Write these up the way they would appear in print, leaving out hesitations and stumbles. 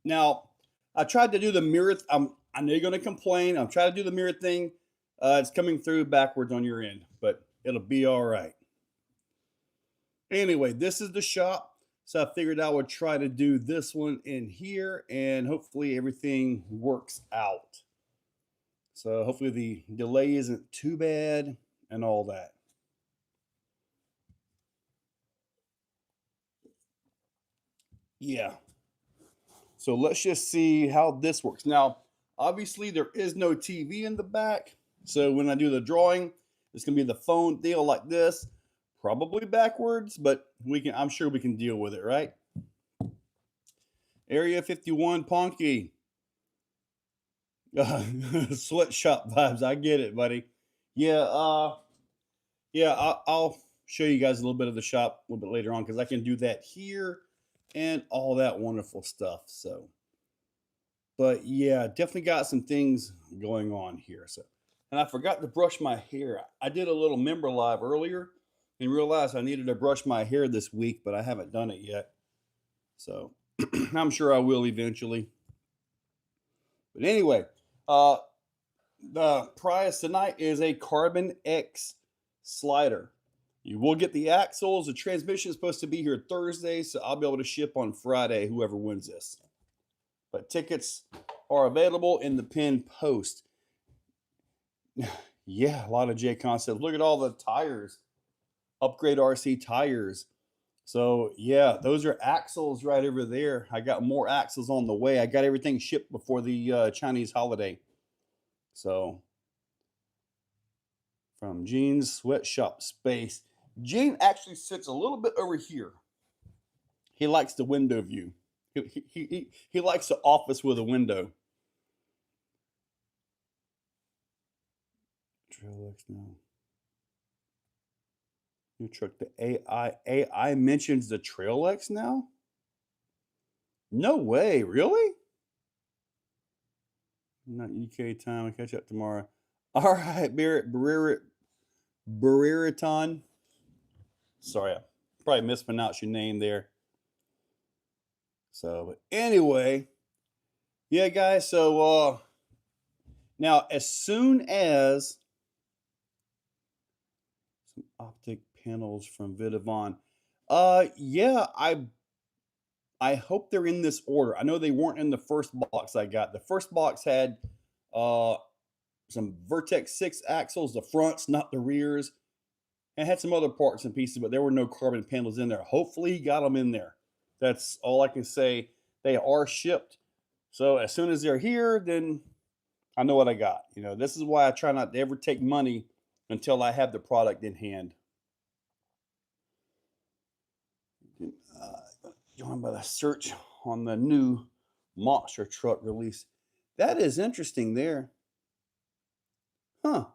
Now, I tried to do the mirror. I know you're going to complain. I'm trying to do the mirror thing. It's coming through backwards on your end, but it'll be all right. Anyway, this is the shop. So I figured I would try to do this one in here and hopefully everything works out. So hopefully the delay isn't too bad and all that. Yeah. So let's just see how this works. Now, obviously there is no TV in the back. So when I do the drawing, it's gonna be the phone deal like this, probably backwards, but I'm sure we can deal with it, right? Area 51 Ponky. Sweatshop vibes. I get it, buddy. Yeah, yeah, I'll show you guys a little bit of the shop a little bit later on because I can do that here and all that wonderful stuff. So, but yeah, definitely got some things going on here. So, and I forgot to brush my hair. I did a little member live earlier and realized I needed to brush my hair this week, but I haven't done it yet. So, I'm sure I will eventually. But anyway, uh, the prize tonight is a Carbon X slider. You will get the axles. The transmission is supposed to be here Thursday, so I'll be able to ship on Friday, whoever wins this. But tickets are available in the pinned post. Yeah, a lot of J concepts. Look at all the tires. Upgrade RC tires. So yeah, those are axles right over there. I got more axles on the way. I got everything shipped before the Chinese holiday. So from Gene's Sweatshop Space. Gene actually sits a little bit over here. He likes the window view. He likes the office with a window. Trail X now. New truck, the AI mentions the Trail X now? No way, really? Not UK time. I'll catch up tomorrow. All right, Barreraton. Sorry, I probably mispronounced your name there. So, but anyway, yeah, guys. So, now as soon as some optic panels from Vidavon, yeah, I hope they're in this order. I know they weren't in the first box I got. The first box had some Vertex 6 axles, the fronts, not the rears, and had some other parts and pieces, but there were no carbon panels in there. Hopefully, he got them in there. That's all I can say. They are shipped. So as soon as they're here, then I know what I got. You know, this is why I try not to ever take money until I have the product in hand. Joined by the search on the new monster truck release. That is interesting there. Huh.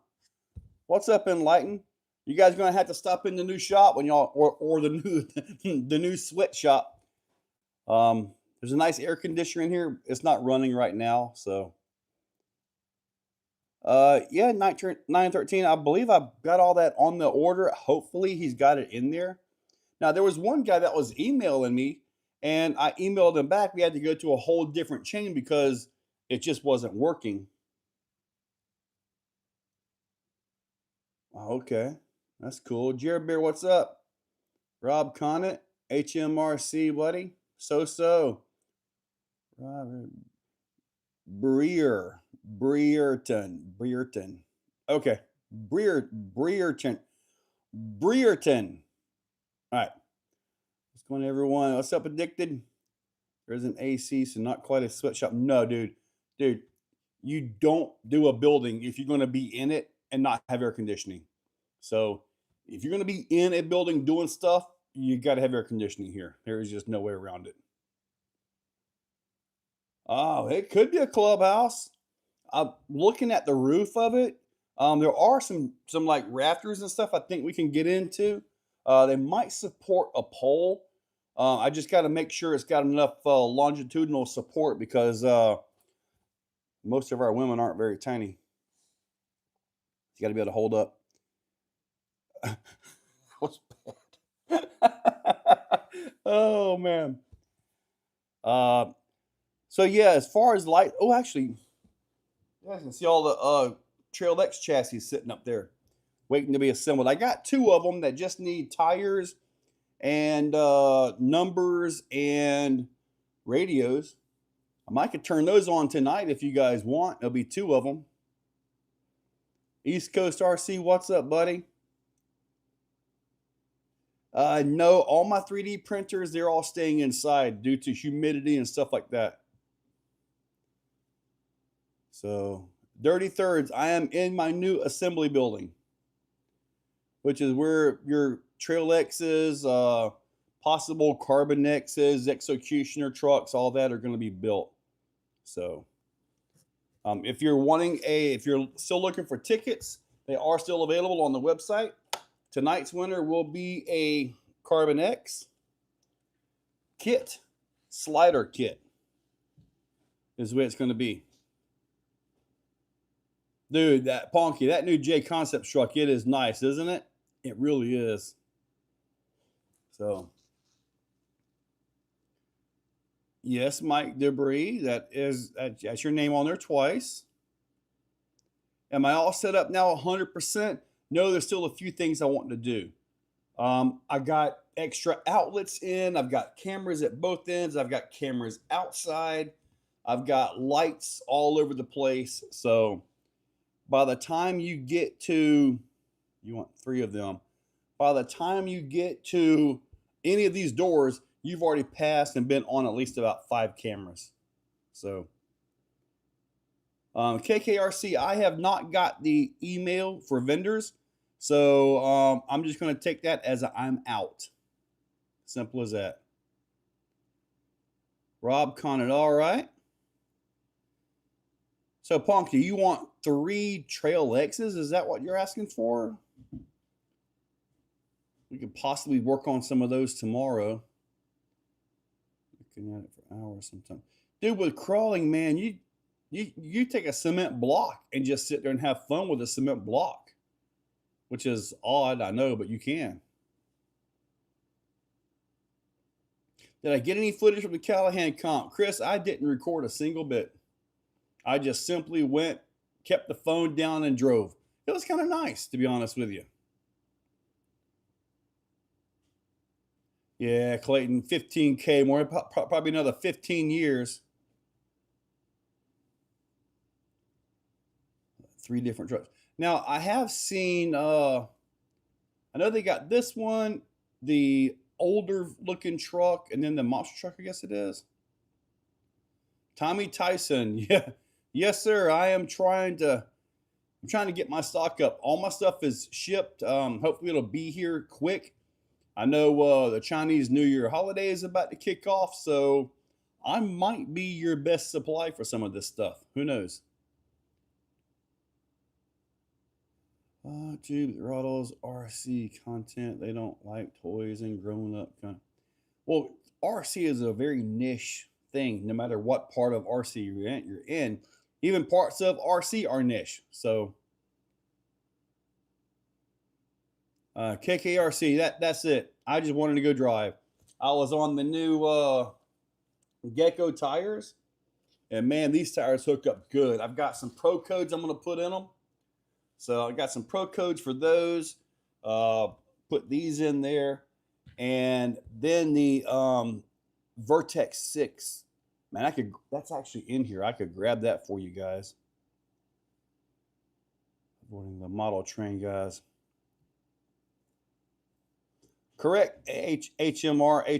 What's up, Enlighten? You guys gonna have to stop in the new shop when y'all or the new the new sweatshop. There's a nice air conditioner in here. It's not running right now, so yeah, 913. I believe I got all that on the order. Hopefully he's got it in there. Now there was one guy that was emailing me and I emailed him back. We had to go to a whole different chain because it just wasn't working. Okay, that's cool. Jared Bear, what's up? Rob Connett, HMRC, buddy. So. Robert Breerton. Okay, Breerton. All right. What's going on, everyone? What's up, Addicted? There's an AC, so not quite a sweatshop. No, dude. You don't do a building if you're going to be in it and not have air conditioning. So if you're going to be in a building doing stuff, you got to have air conditioning here. There is just no way around it. Oh, it could be a clubhouse. I'm looking at the roof of it. There are some like rafters and stuff I think we can get into. They might support a pole. I just got to make sure it's got enough longitudinal support because most of our women aren't very tiny. You got to be able to hold up. What's bad? Oh man. So yeah, as far as light, oh, actually, you guys can see all the Trail X chassis sitting up there, waiting to be assembled. I got two of them that just need tires and numbers and radios. I might could turn those on tonight if you guys want. There'll be two of them. East Coast RC, what's up, buddy? No, all my 3D printers, they're all staying inside due to humidity and stuff like that. So, Dirty Thirds, I am in my new assembly building, which is where your Trail X's, possible Carbon X's, Executioner trucks, all that are going to be built. So, if you're still looking for tickets, they are still available on the website. Tonight's winner will be a Carbon X kit, slider kit, is the way it's going to be. Dude, that Ponky, that new J Concept truck, it is nice, isn't it? It really is. So, yes, Mike Debris, that's your name on there twice. Am I all set up now 100%? No, there's still a few things I want to do. I got extra outlets in. I've got cameras at both ends. I've got cameras outside. I've got lights all over the place. So by the time you get to, you want 3 of them. By the time you get to any of these doors, you've already passed and been on at least about 5 cameras. So KKRC, I have not got the email for vendors. So I'm just going to take that as I'm out. Simple as that. Rob Conant, all right. So Ponky, you want 3 Trail X's? Is that what you're asking for? We could possibly work on some of those tomorrow. Looking at it for hours sometimes. Dude, with crawling, man, you take a cement block and just sit there and have fun with a cement block. Which is odd, I know, but you can. Did I get any footage from the Callahan comp? Chris, I didn't record a single bit. I just simply went, kept the phone down, and drove. It was kind of nice, to be honest with you. Yeah, Clayton, 15K more, probably another 15 years. 3 different trucks. Now, I have seen, I know they got this one, the older looking truck, and then the monster truck, I guess it is. Tommy Tyson, yeah. Yes, sir. I'm trying to get my stock up. All my stuff is shipped. Hopefully it'll be here quick. I know the Chinese New Year holiday is about to kick off, so I might be your best supply for some of this stuff. Who knows? Tube Throttles, RC content. They don't like toys and grown up content. Well, RC is a very niche thing, no matter what part of RC you're in. Even parts of RC are niche. So, KKRC, that's it. I just wanted to go drive. I was on the new Gecko tires, and man, these tires hook up good. I've got some pro codes I'm going to put in them. So I got some pro codes for those. Put these in there. And then the Vertex 6. Man, that's actually in here. I could grab that for you guys. Avoiding the model train, guys. Correct. HMRC.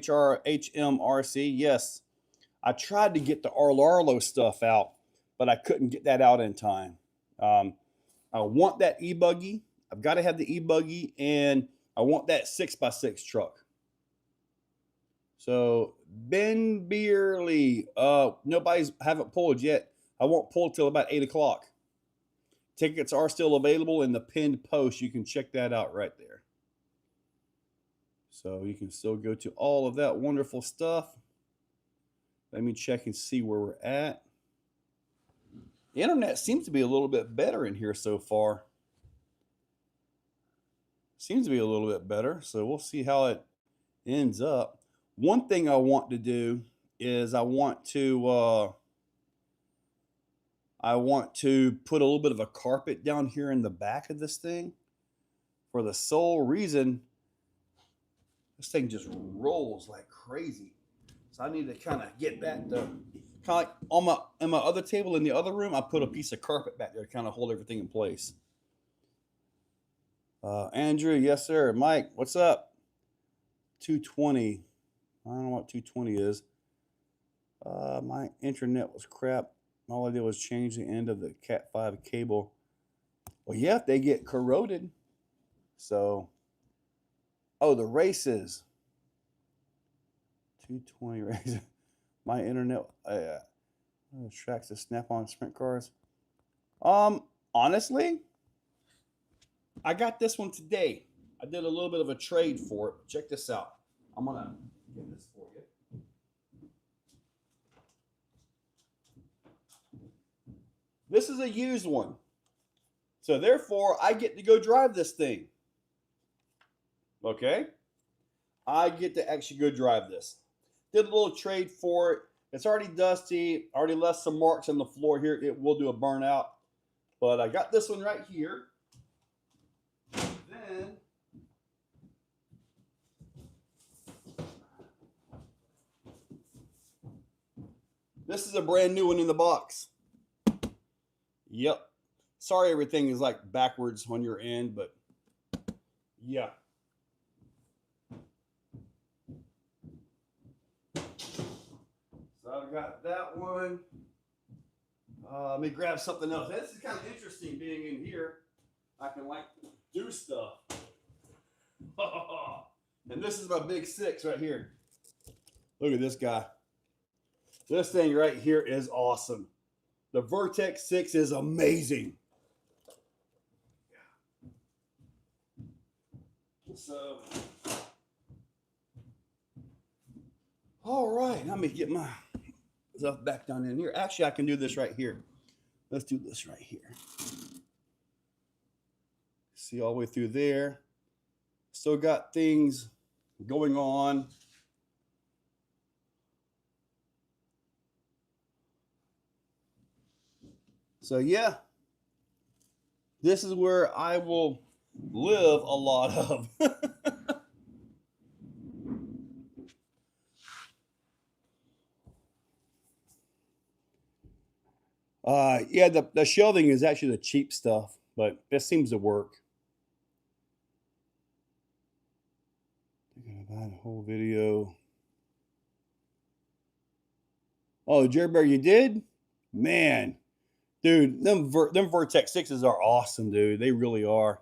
Yes. I tried to get the Arlarlo stuff out, but I couldn't get that out in time. I want that e-buggy. I've got to have the e-buggy, and I want that 6x6 truck. So Ben Beerley, haven't pulled yet. I won't pull till about 8 o'clock. Tickets are still available in the pinned post. You can check that out right there. So you can still go to all of that wonderful stuff. Let me check and see where we're at. The internet seems to be a little bit better in here so far. Seems to be a little bit better. So we'll see how it ends up. One thing I want to do is I want to I want to put a little bit of a carpet down here in the back of this thing for the sole reason this thing just rolls like crazy. So I need to kind of get back to kind of like on my other table in the other room. I put a piece of carpet back there to kind of hold everything in place. Andrew, yes sir. Mike, what's up? 220. I don't know what 220 is. My internet was crap. All I did was change the end of the Cat 5 cable. Well, yeah, they get corroded. So, oh, the races. 220 races. My internet tracks the Snap-on sprint cars. Honestly, I got this one today. I did a little bit of a trade for it. Check this out. I'm gonna get this for you. This is a used one. So therefore, I get to go drive this thing. Okay? I get to actually go drive this. Did a little trade for it. It's already dusty. Already left some marks on the floor here. It will do a burnout. But I got this one right here. Then this is a brand new one in the box. Yep. Sorry everything is like backwards on your end, but yeah. So I've got that one. Let me grab something else. This is kind of interesting being in here. I can like do stuff. And this is my big 6 right here. Look at this guy. This thing right here is awesome. The Vertex 6 is amazing. So, all right, let me get my stuff back down in here. Actually, I can do this right here. Let's do this right here. See all the way through there. Still got things going on. So yeah, this is where I will live a lot of. Yeah, the shelving is actually the cheap stuff, but this seems to work. Thinking about the whole video. Oh, Jerry Bear, you did? Man, dude, them Vertex 6s are awesome, dude. They really are.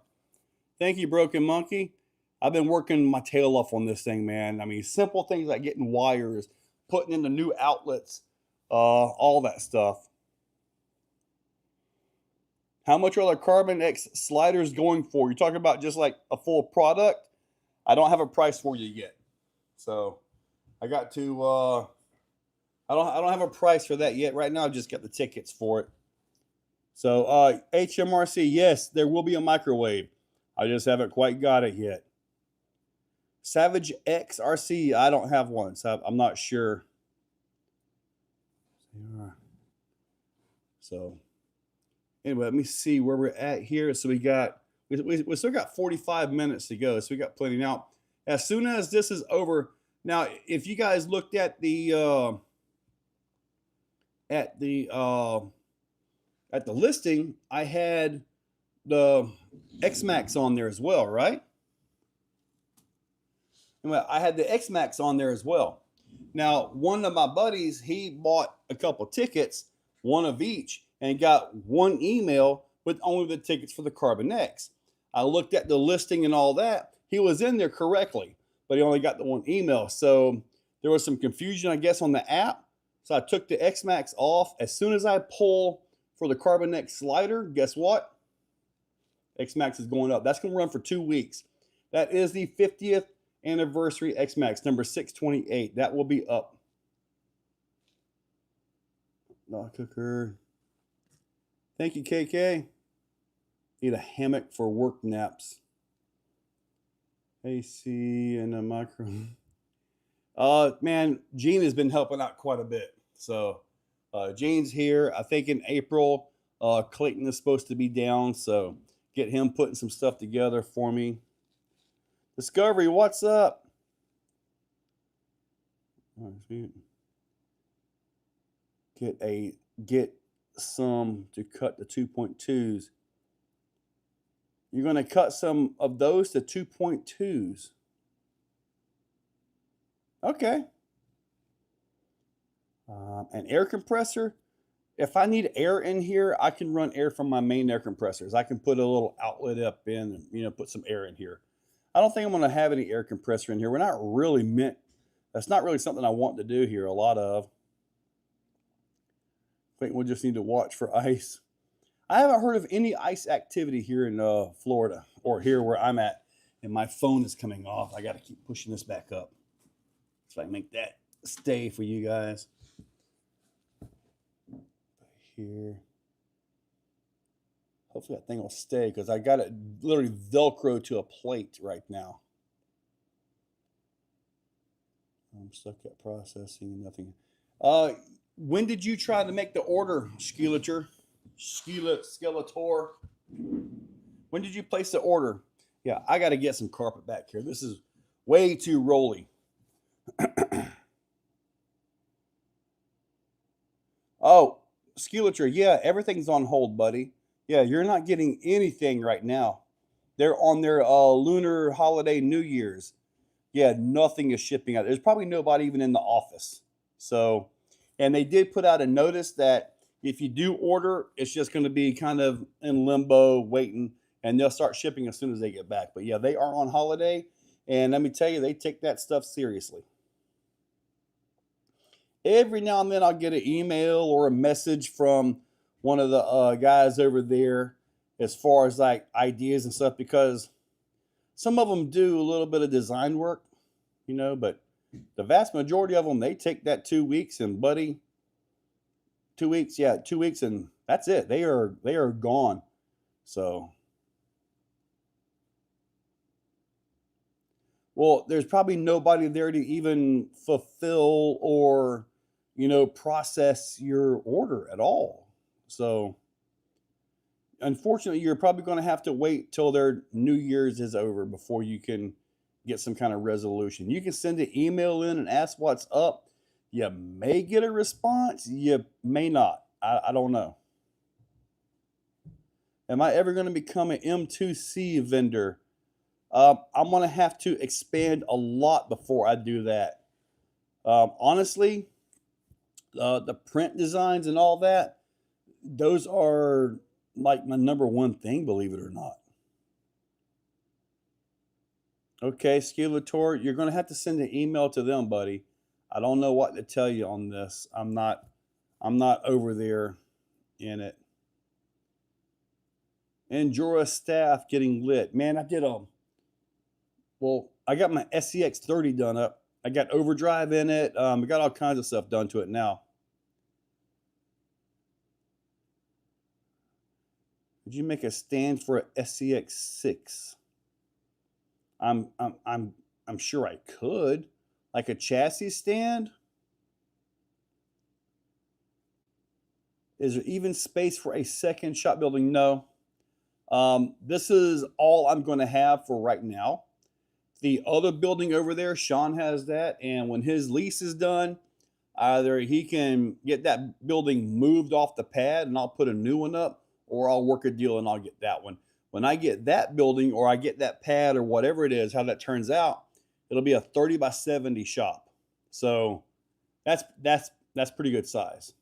Thank you, Broken Monkey. I've been working my tail off on this thing, man. I mean, simple things like getting wires, putting in the new outlets, all that stuff. How much are the Carbon X sliders going for? You're talking about just like a full product? I don't have a price for you yet. So I got to I don't have a price for that yet. Right now I've just got the tickets for it. So HMRC, yes, there will be a microwave. I just haven't quite got it yet. Savage XRC, I don't have one, so I'm not sure. So anyway, let me see where we're at here. So we still got 45 minutes to go, so we got plenty. Now, as soon as this is over, now if you guys looked at the listing, I had the X-Max on there as well, right? Anyway, I had the X-Max on there as well. Now, one of my buddies, he bought a couple tickets, one of each, and got one email with only the tickets for the Carbon X. I looked at the listing and all that. He was in there correctly, but he only got the one email. So there was some confusion, I guess, on the app. So I took the X-Max off. As soon as I pull for the Carbon X slider, guess what? X-Max is going up. That's going to run for 2 weeks. That is the 50th anniversary X-Max, number 628. That will be up. Not cooker. Thank you, KK. Need a hammock for work naps. AC and a micro. Man, Gene has been helping out quite a bit. So Gene's here. I think in April Clayton is supposed to be down, so get him putting some stuff together for me. Discovery, what's up? Get some to cut the 2.2s. You're going to cut some of those to 2.2s. Okay. An air compressor. If I need air in here, I can run air from my main air compressors. I can put a little outlet up in and, put some air in here. I don't think I'm going to have any air compressor in here. We're not really meant, that's not really something I want to do here a lot of. I think we'll just need to watch for ice. I haven't heard of any ice activity here in Florida or here where I'm at, and my phone is coming off. I got to keep pushing this back up so I can make that stay for you guys. Here. Hopefully that thing will stay because I got it literally Velcro to a plate right now. I'm stuck at processing, nothing. When did you try to make the order, Skeletor? Skeletor? When did you place the order? Yeah, I got to get some carpet back here. This is way too rolly. Oh, Skeletor, yeah, everything's on hold, buddy. Yeah, you're not getting anything right now. They're on their lunar holiday New Year's. Yeah, nothing is shipping out. There's probably nobody even in the office. So, and they did put out a notice that if you do order, it's just going to be kind of in limbo waiting, and they'll start shipping as soon as they get back. But yeah, they are on holiday, and let me tell you, they take that stuff seriously. Every now and then I'll get an email or a message from one of the guys over there as far as like ideas and stuff, because some of them do a little bit of design work, but the vast majority of them, they take that 2 weeks and buddy, 2 weeks. Yeah. 2 weeks. And that's it. They are gone. So, well, there's probably nobody there to even fulfill or, process your order at all. So, unfortunately, you're probably going to have to wait till their New Year's is over before you can get some kind of resolution. You can send an email in and ask what's up. You may get a response. You may not. I don't know. Am I ever going to become an M2C vendor? I'm going to have to expand a lot before I do that. Honestly, the print designs and all that, those are like my number one thing, believe it or not. Okay, Skeletor, you're going to have to send an email to them, buddy. I don't know what to tell you on this. I'm not over there in it. Endura staff getting lit. Man, I got my SCX 30 done up. I got overdrive in it. I got all kinds of stuff done to it now. Did you make a stand for a SCX 6? I'm sure I could. Like a chassis stand? Is there even space for a second shop building? No. This is all I'm going to have for right now. The other building over there, Sean has that. And when his lease is done, either he can get that building moved off the pad and I'll put a new one up, or I'll work a deal and I'll get that one. When I get that building or I get that pad or whatever it is, how that turns out, it'll be a 30 by 70 shop. So that's pretty good size.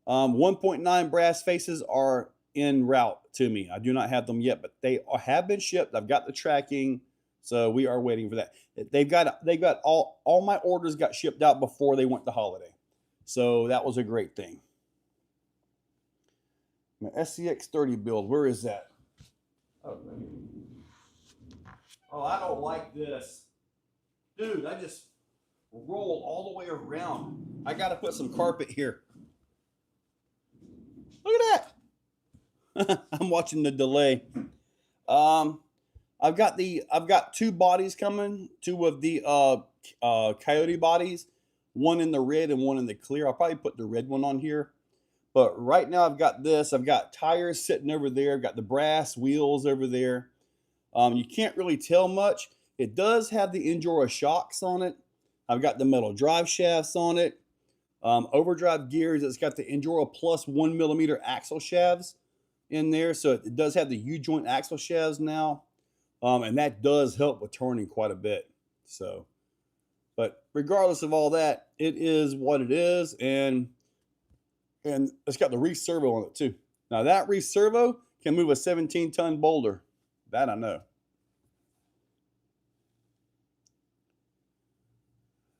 1.9 brass faces are en route to me. I do not have them yet, but they have been shipped. I've got the tracking, so we are waiting for that. They've got all my orders got shipped out before they went to holiday, so that was a great thing. My SCX 30 build, where is that? Oh, I don't like this, dude. I just rolled all the way around. I got to put some carpet here. Look at that. I'm watching the delay. I've got two bodies coming, two of the Coyote bodies, one in the red and one in the clear. I'll probably put the red one on here, But right now I've got this. I've got tires sitting over there. I've got the brass wheels over there. You can't really tell much. It does have the Endura shocks on it. I've got the metal drive shafts on it. Overdrive gears. It's got the Endura plus 1mm axle shafts in there. So it does have the U-joint axle shafts now. And that does help with turning quite a bit. So, but regardless of all that, it is what it is. And it's got the Reese servo on it too. Now that Reese servo can move a 17-ton boulder. That I know.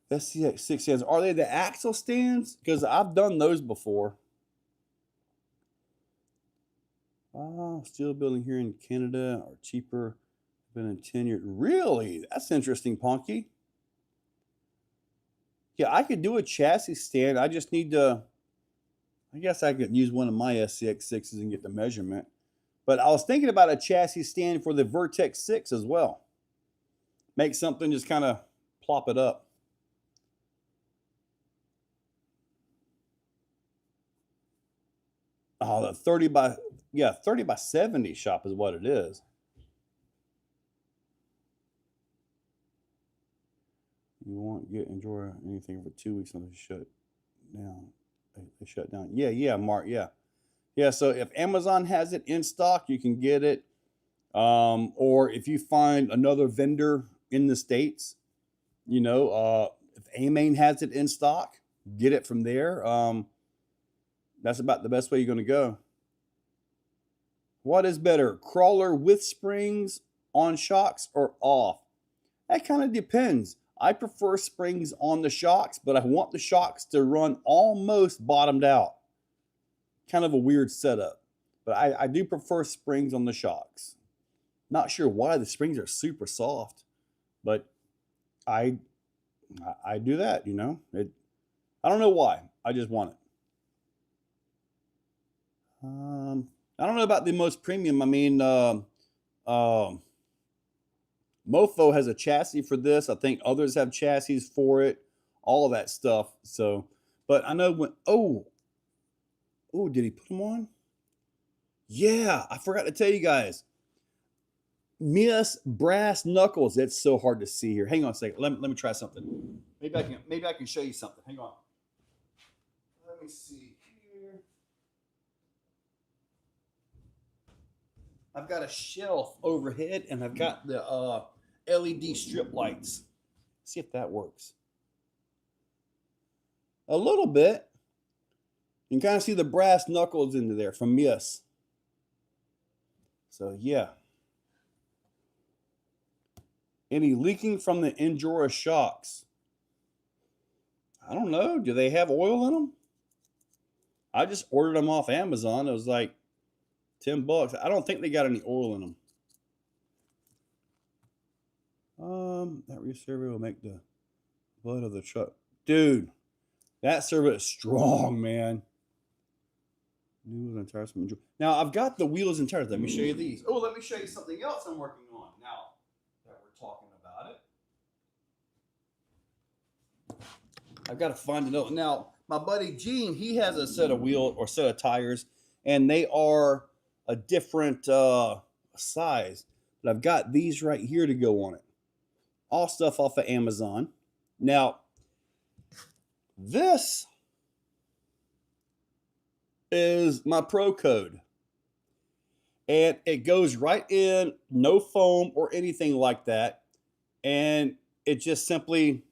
SCX6 stands. Are they the axle stands? Because I've done those before. Steel building here in Canada are cheaper. Been in 10 years. Really? That's interesting, Ponky. Yeah, I could do a chassis stand. I just need to, I guess I could use one of my SCX6s and get the measurement. But I was thinking about a chassis stand for the Vertex 6 as well. Make something, just kind of plop it up. Oh, the 30 by 70 shop is what it is. You won't enjoy anything for 2 weeks until they shut down. They shut down. Yeah, Mark. Yeah. So if Amazon has it in stock, you can get it. Or if you find another vendor in the States, if AMain has it in stock, get it from there. That's about the best way you're going to go. What is better, crawler with springs on shocks or off? That kind of depends. I prefer springs on the shocks, but I want the shocks to run almost bottomed out. Kind of a weird setup, but I do prefer springs on the shocks. Not sure why. The springs are super soft, but I do that, I don't know why. I just want it. I don't know about the most premium. I mean, Mofo has a chassis for this. I think others have chassis for it. All of that stuff. So, but I know when. Oh, did he put them on? Yeah, I forgot to tell you guys. Miss brass knuckles. It's so hard to see here. Hang on a second. Let me try something. Maybe I can show you something. Hang on. Let me see here. I've got a shelf overhead, and I've got the LED strip lights. See if that works. A little bit. You can kind of see the brass knuckles into there from Miss. So yeah. Any leaking from the Endura shocks? I don't know. Do they have oil in them? I just ordered them off Amazon. It was like $10. I don't think they got any oil in them. That rear servo will make the blood of the truck. Dude, that servo is strong, man. New wheels and tires from Endura. Now, I've got the wheels and tires. Let me show you these. Oh, let me show you something else I'm working on now that we're talking about it. I've got to find a note. Now, my buddy Gene, he has a set of set of tires, and they are a different size. But I've got these right here to go on it. All stuff off of Amazon. Now, this is my pro code. And it goes right in, no foam or anything like that. And it just simply,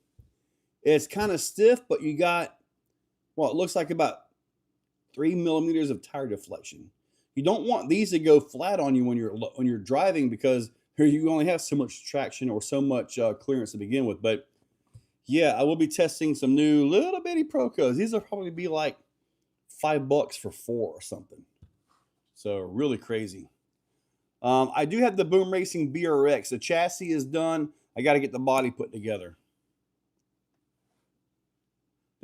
it's kind of stiff, but you got, well, it looks like about 3 millimeters of tire deflection. You don't want these to go flat on you when you're driving, because here you only have so much traction or so much clearance to begin with. But yeah, I will be testing some new little bitty pro codes. These will probably be like $5 for 4 or something. So really crazy. I do have the Boom Racing BRX. The chassis is done. I got to get the body put together.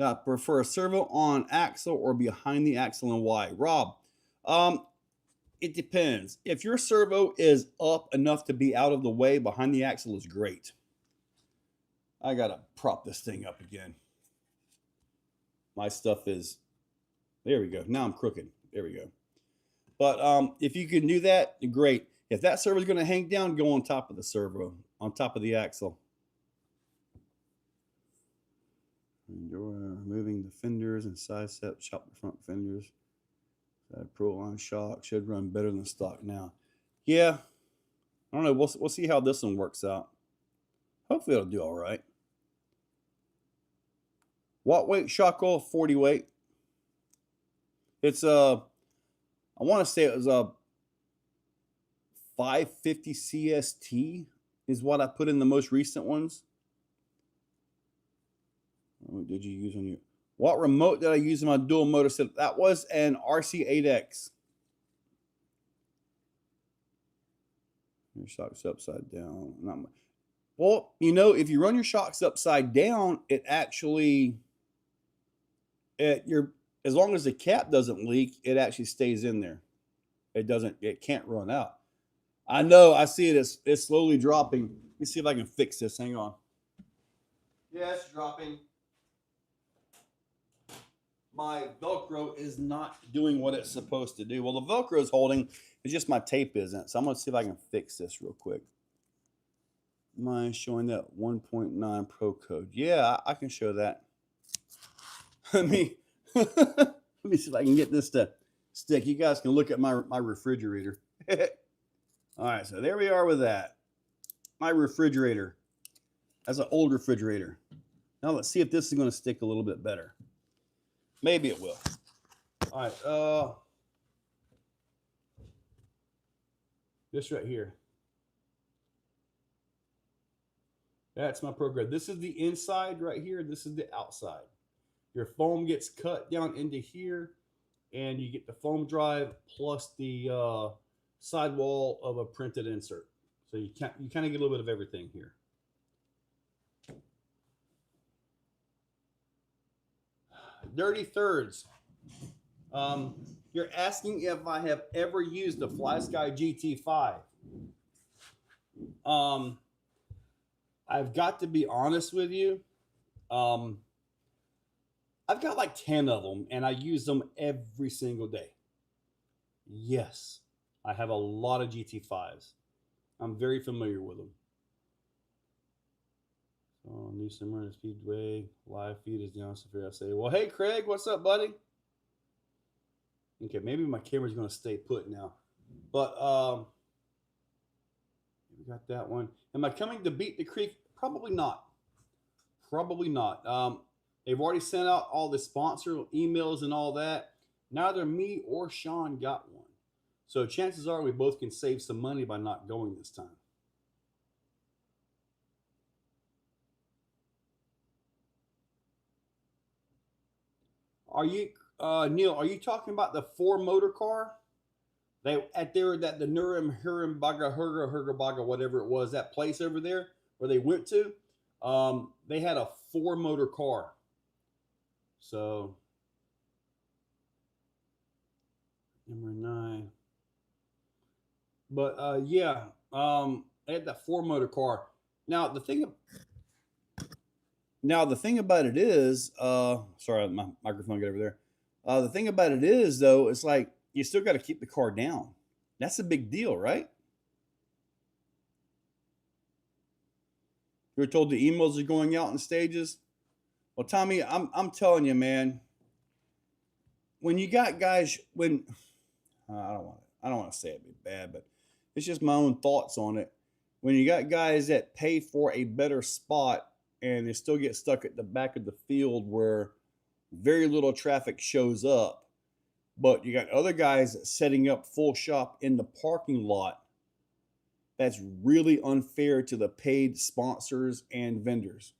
I prefer a servo on axle or behind the axle, and why? Rob, it depends. If your servo is up enough to be out of the way, behind the axle is great. I got to prop this thing up again. My stuff is There we go. Now I'm crooked. There we go. But if you can do that, great. If that servo is going to hang down, go on top of the servo, on top of the axle. Removing the fenders and side step, chop the front fenders. Pro line shock should run better than stock now. Yeah, I don't know. We'll see how this one works out. Hopefully it'll do all right. Watt weight shock oil, 40 weight. It's I want to say it was a 550 CST is what I put in the most recent ones. What did you use on your? What remote did I use in my dual motor setup? That was an RC8X. Your shocks upside down. Well, you know, if you run your shocks upside down, it actually, as long as the cap doesn't leak, it actually stays in there. It can't run out. I know, I see it. It's slowly dropping. Let me see if I can fix this. Hang on. Yeah, it's dropping. My Velcro is not doing what it's supposed to do. Well, the Velcro is holding. It's just my tape isn't. So I'm going to see if I can fix this real quick. Mine showing that 1.9 Pro code. Yeah, I can show that. Let me see if I can get this to stick. You guys can look at my refrigerator. All right, so there we are with that. My refrigerator. That's an old refrigerator. Now let's see if this is going to stick a little bit better. Maybe it will. All right. This right here. That's my program. This is the inside right here. This is the outside. Your foam gets cut down into here, and you get the foam drive plus the sidewall of a printed insert. So you kind of get a little bit of everything here. Dirty thirds. You're asking if I have ever used the FlySky GT5. I've got to be honest with you. I've got like 10 of them, and I use them every single day. Yes, I have a lot of GT5s. I'm very familiar with them. So, new summer Speedway live feed is down. So I say, well, hey, Craig, what's up, buddy? Okay, maybe my camera's going to stay put now. But we got that one. Am I coming to Beat the Creek? Probably not. Probably not. They've already sent out all the sponsor emails and all that. Neither me or Sean got one. So chances are we both can save some money by not going this time. Are you, Neil, are you talking about the 4-motor car? The Nurim Herga, whatever it was, that place over there where they went to? They had a 4-motor car. So, number 9. But yeah, they had that 4-motor car. Now the thing about it is, sorry, my microphone got over there. The thing about it is, though, it's like you still got to keep the car down. That's a big deal, right? You were told the emails are going out in stages. Well, Tommy, I'm telling you, man. When you got guys, I don't want to say it be bad, but it's just my own thoughts on it. When you got guys that pay for a better spot and they still get stuck at the back of the field where very little traffic shows up, but you got other guys setting up full shop in the parking lot, that's really unfair to the paid sponsors and vendors.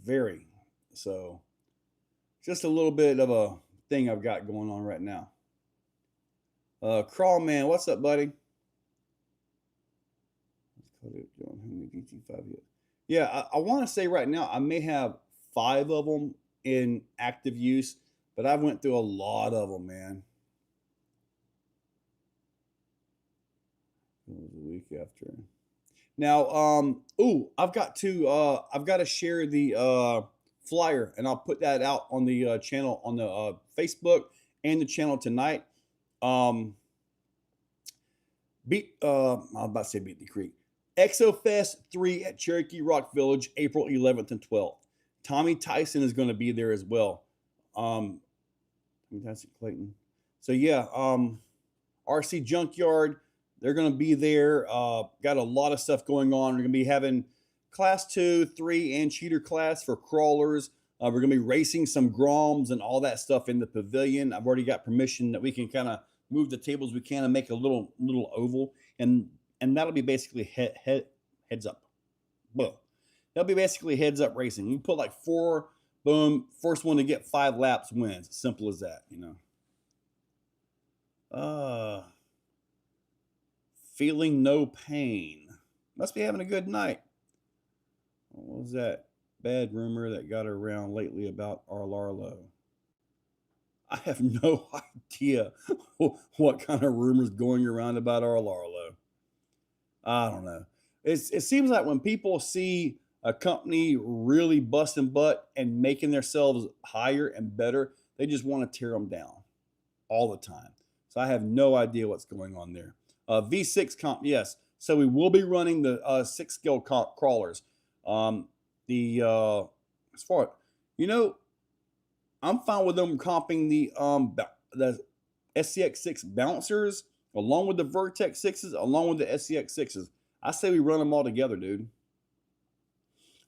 Very. So, just a little bit of a thing I've got going on right now. Crawl Man, what's up, buddy? Yeah, I want to say right now I may have 5 of them in active use, but I've went through a lot of them, man. It was a week after. Now, I've got to share the flyer, and I'll put that out on the channel on the Facebook and the channel tonight. Um, I'm about to say beat the creek. Exofest 3 at Cherokee Rock Village, April 11th and 12th. Tommy Tyson is going to be there as well. That's Clayton. So yeah, RC Junkyard, they're going to be there. Got a lot of stuff going on. We're going to be having class 2, 3, and cheater class for crawlers. We're going to be racing some Groms and all that stuff in the pavilion. I've already got permission that we can kind of move the tables we can and make a little oval, and that'll be basically heads up. Well, that'll be basically heads up racing. You put like 4, boom, first one to get 5 laps wins. Simple as that, you know. Feeling no pain. Must be having a good night. What was that bad rumor that got around lately about Arlarlo? I have no idea what kind of rumors going around about Arlarlo. I don't know. It seems like when people see a company really busting butt and making themselves higher and better, they just want to tear them down all the time. So I have no idea what's going on there. V6 comp, yes. So we will be running the 6 scale crawlers. As far, you know, I'm fine with them comping the SCX6 bouncers along with the Vertex 6s, along with the SCX 6s. I say we run them all together, dude.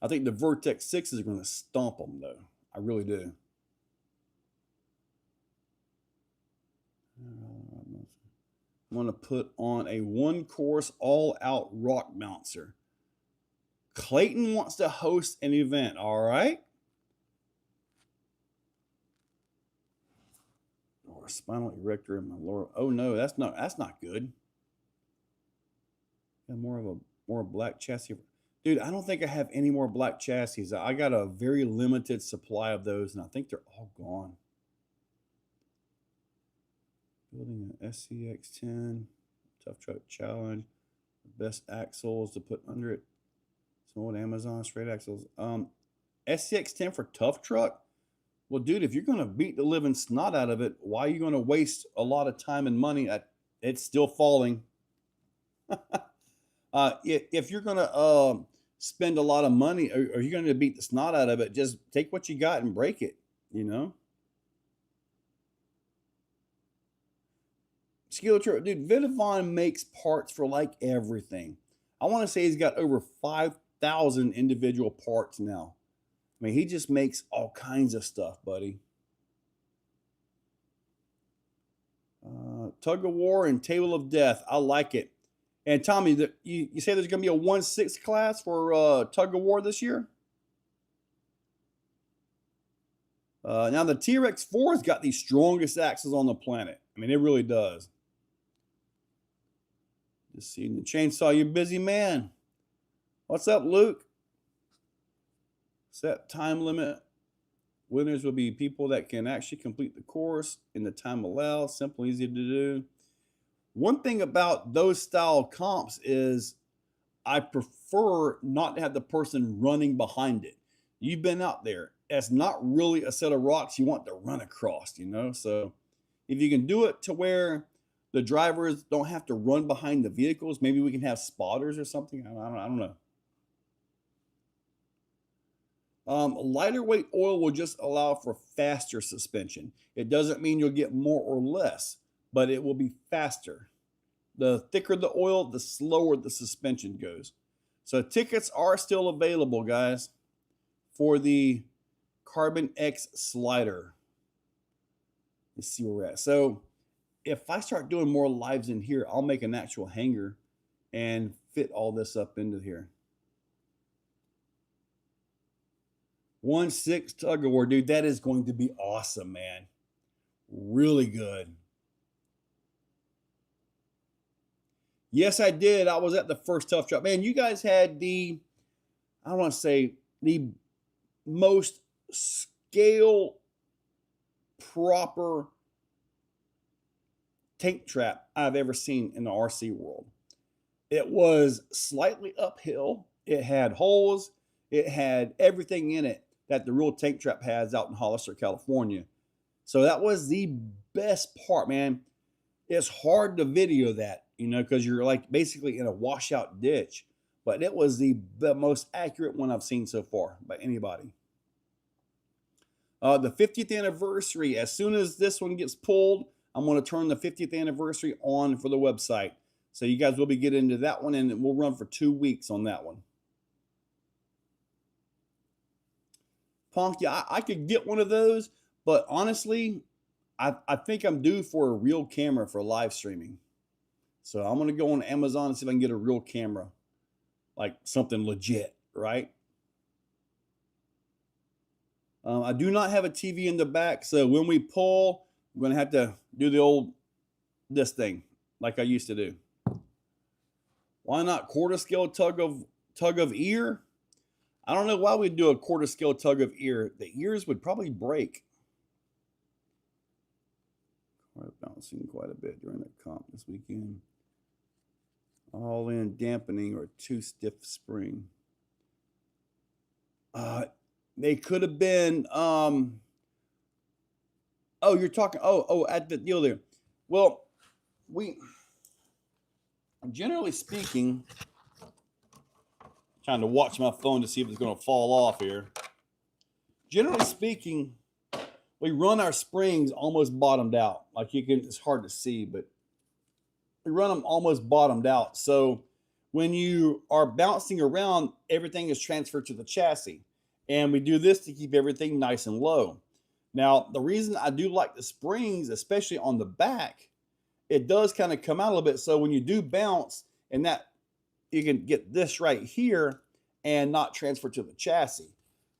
I think the Vertex 6s are going to stomp them, though. I really do. I'm going to put on a 1-course all-out rock bouncer. Clayton wants to host an event, all right? Or a spinal erector in my lower. Oh no, that's not good. And more black chassis. Dude, I don't think I have any more black chassis. I got a very limited supply of those, and I think they're all gone. Building an SCX10 Tough Truck Challenge. Best axles to put under it. Some old Amazon straight axles. SCX10 for Tough Truck. Well, dude, if you're going to beat the living snot out of it, why are you going to waste a lot of time and money? It's still falling. If you're going to spend a lot of money, or you're going to beat the snot out of it, just take what you got and break it, you know? Skill Truck, dude, Vidavon makes parts for like everything. I want to say he's got over 5,000 individual parts now. I mean, he just makes all kinds of stuff, buddy. Tug of War and Table of Death. I like it. And Tommy, you say there's going to be a 1/6 class for Tug of War this year? Now, the T-Rex 4 has got the strongest axles on the planet. I mean, it really does. Just seeing the chainsaw, you busy man. What's up, Luke? Set time limit. Winners will be people that can actually complete the course in the time allowed. Simple, easy to do. One thing about those style comps is I prefer not to have the person running behind it. You've been out there. That's not really a set of rocks you want to run across, you know? So if you can do it to where the drivers don't have to run behind the vehicles, maybe we can have spotters or something. I don't know. Lighter weight oil will just allow for faster suspension. It doesn't mean you'll get more or less, but it will be faster. The thicker the oil, the slower the suspension goes. So tickets are still available, guys, for the Carbon X slider. Let's see where we're at. So if I start doing more lives in here, I'll make an actual hanger and fit all this up into here. 1/6 Tug of War, dude, that is going to be awesome, man. Really good. Yes, I did. I was at the first Tough Truck. Man, you guys had the, I don't want to say, the most scale proper tank trap I've ever seen in the RC world. It was slightly uphill. It had holes. It had everything in it. that the real tank trap has out in Hollister, California. So that was the best part, man. It's hard to video that, you know, because you're like basically in a washout ditch. But it was the most accurate one I've seen so far by anybody. The 50th anniversary, as soon as this one gets pulled, I'm going to turn the 50th anniversary on for the website. So you guys will be getting into that one, and we'll run for 2 weeks on that one. Punk, yeah, I could get one of those, but honestly, I think I'm due for a real camera for live streaming. So I'm going to go on Amazon and see if I can get a real camera, like something legit, right? I do not have a TV in the back, so when we pull, I'm going to have to do the this thing like I used to do. Why not quarter scale tug of ear? I don't know why we'd do a quarter scale tug of ear. The ears would probably break. Bouncing quite a bit during the comp this weekend. All in dampening or too stiff spring. They could have been oh, you're talking at the deal there. Well, we generally speaking, trying to watch my phone to see if it's going to fall off here. Generally speaking, we run our springs almost bottomed out. Like you can, it's hard to see, but we run them almost bottomed out. So when you are bouncing around, everything is transferred to the chassis. And we do this to keep everything nice and low. Now, the reason I do like the springs, especially on the back, it does kind of come out a little bit. So when you do bounce, and that you can get this right here and not transfer to the chassis.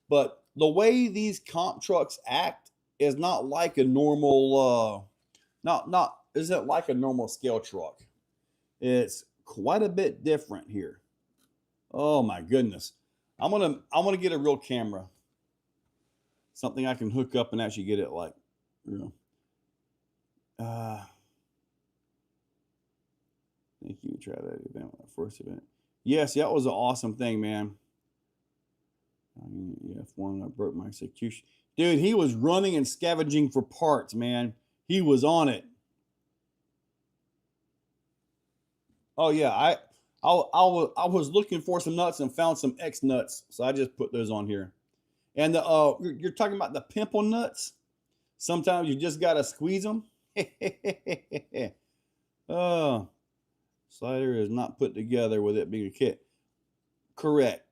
But the way these comp trucks act is not like a normal, isn't like a normal scale truck. It's quite a bit different here. Oh my goodness. I'm gonna get a real camera. Something I can hook up and actually get it like, you know. Thank you. Try that event, first event. Yes, that was an awesome thing, man. F1, I broke my execution. Dude, he was running and scavenging for parts, man. He was on it. Oh yeah, I was looking for some nuts and found some X nuts, so I just put those on here. And you're talking about the pimple nuts. Sometimes you just gotta squeeze them. Slider is not put together with it being a kit. Correct.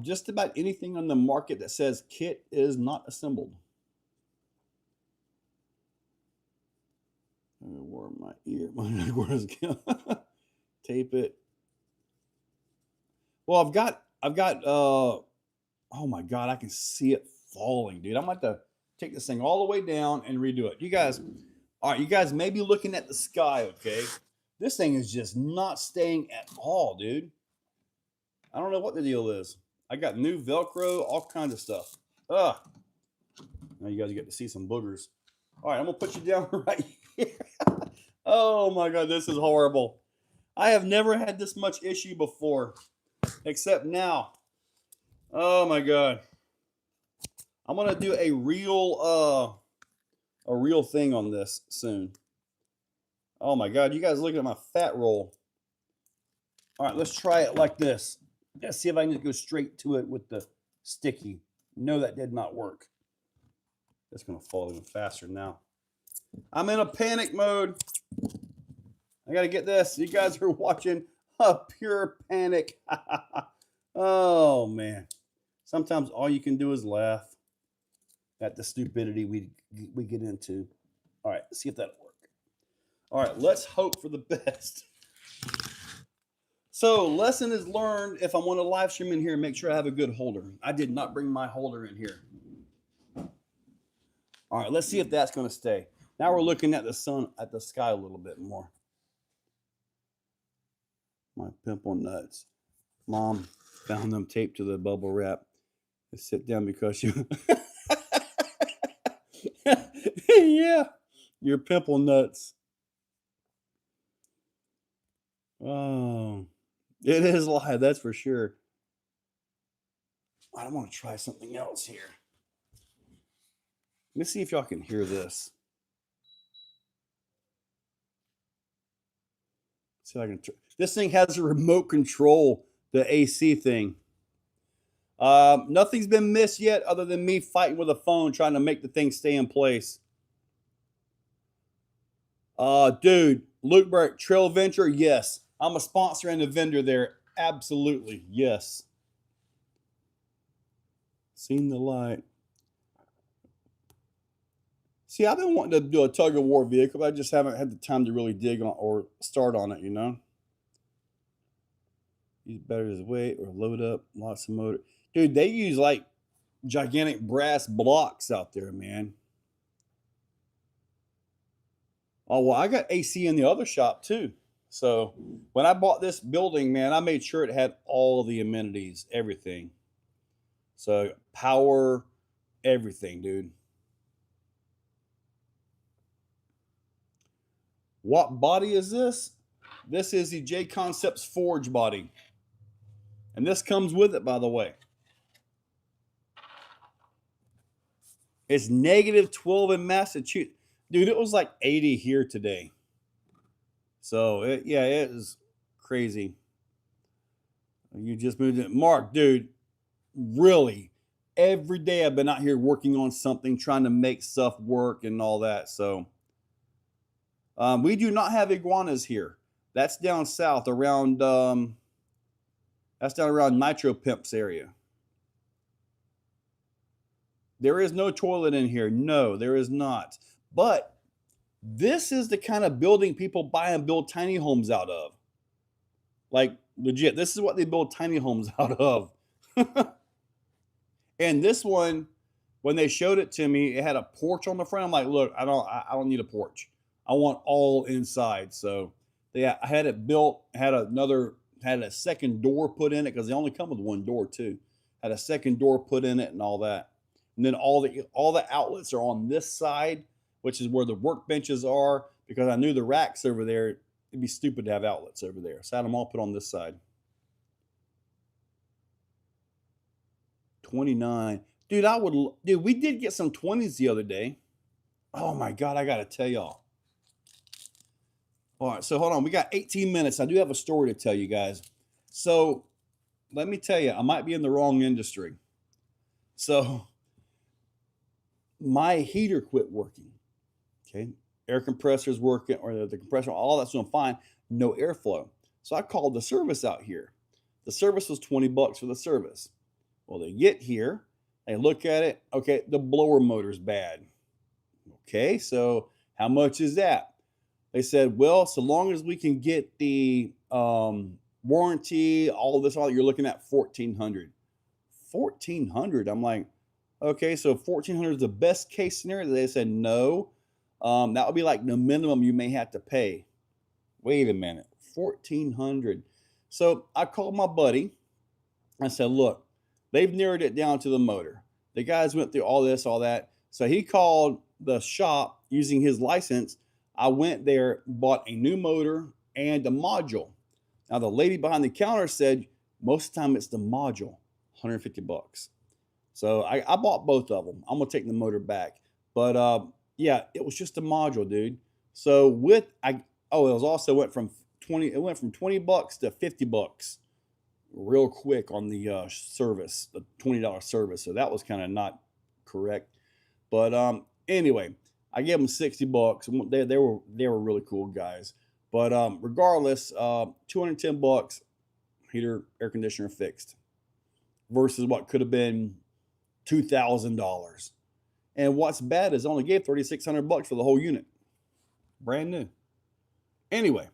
Just about anything on the market that says kit is not assembled. I wore my ear. Tape it. Well, I've got oh my God, I can see it falling, dude. I'm about to take this thing all the way down and redo it. You guys, all right, you guys may be looking at the sky, okay? This thing is just not staying at all, dude. I don't know what the deal is. I got new Velcro, all kinds of stuff. Now you guys get to see some boogers. All right, I'm gonna put you down right here. Oh my God, this is horrible. I have never had this much issue before, except now. Oh my God. I'm gonna do a real thing on this soon. Oh my God, you guys look at my fat roll. All right, let's try it like this. Let's see if I can just go straight to it with the sticky. No, that did not work. It's gonna fall even faster now. I'm in a panic mode. I gotta get this. You guys are watching a pure panic. Oh man. Sometimes all you can do is laugh at the stupidity we get into. All right, let's see if that'll work. All right, let's hope for the best. So, lesson is learned. If I want to live stream in here, make sure I have a good holder. I did not bring my holder in here. All right, let's see if that's going to stay. Now we're looking at the sun, at the sky a little bit more. My pimple nuts. Mom found them taped to the bubble wrap. I sit down because you... Yeah, your pimple nuts. Oh, it is live, that's for sure. I want to try something else here. Let me see if y'all can hear this. See if I can. This thing has a remote control, the AC thing. Nothing's been missed yet, other than me fighting with a phone trying to make the thing stay in place. Dude, Luke Burke, Trail Venture, yes. I'm a sponsor and a vendor there. Absolutely, yes. Seen the light. See, I've been wanting to do a tug of war vehicle, but I just haven't had the time to really dig on or start on it, you know? Use batteries weight or load up lots of motor. Dude, they use like gigantic brass blocks out there, man. Oh, well, I got AC in the other shop too. So when I bought this building, man, I made sure it had all the amenities, everything. So power, everything, dude. What body is this? This is the J Concepts Forge body. And this comes with it, by the way. It's negative 12 in Massachusetts. Dude, it was like 80 here today. So, it is crazy. You just moved it. Mark, dude, really, every day I've been out here working on something, trying to make stuff work and all that. So, we do not have iguanas here. That's down south around, that's down around Nitro Pimp's area. There is no toilet in here. No, there is not. But this is the kind of building people buy and build tiny homes out of. Like, legit, this is what they build tiny homes out of. And this one, when they showed it to me, it had a porch on the front. I'm like, look, I don't need a porch. I want all inside. So yeah, I had it built, had a second door put in it because they only come with one door too. Had a second door put in it and all that. And then all the outlets are on this side, which is where the workbenches are, because I knew the racks over there, it'd be stupid to have outlets over there. So I had them all put on this side. 29. Dude, we did get some 20s the other day. Oh my God, I gotta tell y'all. All right, so hold on. We got 18 minutes. I do have a story to tell you guys. So let me tell you, I might be in the wrong industry. So my heater quit working. Okay. Air compressor's working, or the compressor, all that's doing fine. No airflow. So I called the service out here. The service was $20 for the service. Well, they get here, they look at it. Okay, the blower motor's bad. Okay, so how much is that? They said, well, so long as we can get the warranty, all this, you're looking at $1,400. $1,400. I'm like, okay, so $1,400 is the best case scenario. They said no. That would be like the minimum you may have to pay. Wait a minute, $1,400. So I called my buddy. I said, look, they've narrowed it down to the motor. The guys went through all this, all that. So he called the shop using his license. I went there, bought a new motor and a module. Now the lady behind the counter said most of the time it's the module, $150. So I bought both of them. I'm gonna take the motor back, but yeah, it was just a module, dude. So it was also went from $20 to $50 real quick on the service, the $20 service. So that was kind of not correct. But anyway, I gave them $60. They were really cool guys. But regardless, $210, heater, air conditioner fixed, versus what could have been $2,000. And what's bad is I only gave $3,600 for the whole unit, brand new. Anyway,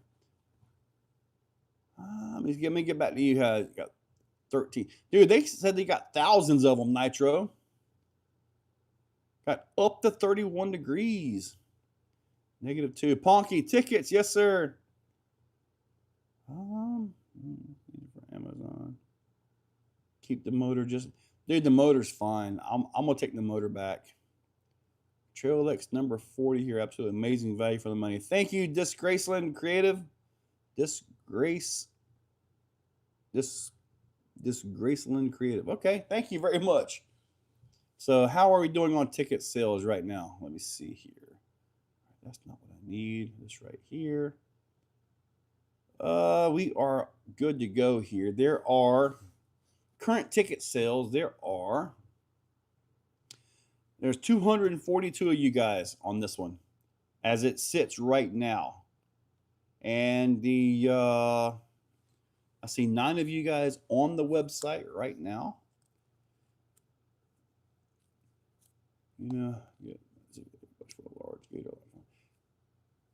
let me get back to you. Got 13. Dude, they said they got thousands of them, Nitro. Got up to 31 degrees. -2. Ponky tickets, yes, sir. Amazon. Keep the motor dude, the motor's fine. I'm gonna take the motor back. Trail X number 40 here. Absolutely amazing value for the money. Thank you, Disgraceland Creative. This Graceland Creative. Okay, thank you very much. So how are we doing on ticket sales right now? Let me see here. That's not what I need. This right here. We are good to go here. There are current ticket sales. There's 242 of you guys on this one as it sits right now. And I see 9 of you guys on the website right now.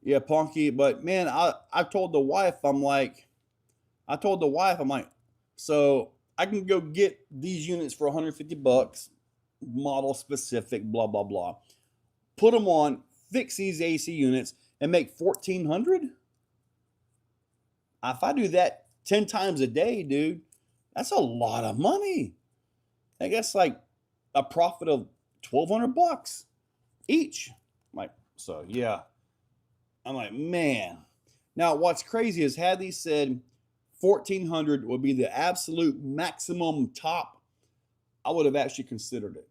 Yeah, Punky. But man, I told the wife, I'm like, so I can go get these units for 150 bucks, model specific, blah blah blah. Put them on, fix these AC units, and make 1,400. If I do that 10 times a day, dude, that's a lot of money. I guess like a profit of 1,200 bucks each. Like, so yeah. I'm like, man. Now, what's crazy is had these said 1,400 would be the absolute maximum top, I would have actually considered it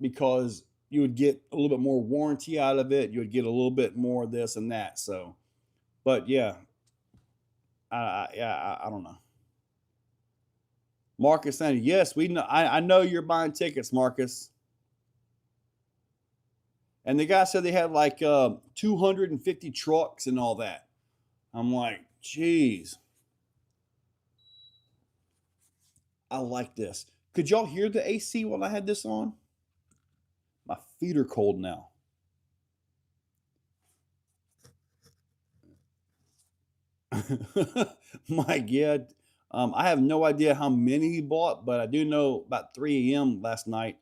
because you would get a little bit more warranty out of it. You would get a little bit more of this and that. So, but yeah, I don't know. Marcus saying, yes, we know. I know you're buying tickets, Marcus. And the guy said they had like 250 trucks and all that. I'm like, geez. I like this. Could y'all hear the AC while I had this on? My feet are cold now. Mike, yeah. I have no idea how many he bought, but I do know about 3 a.m. last night,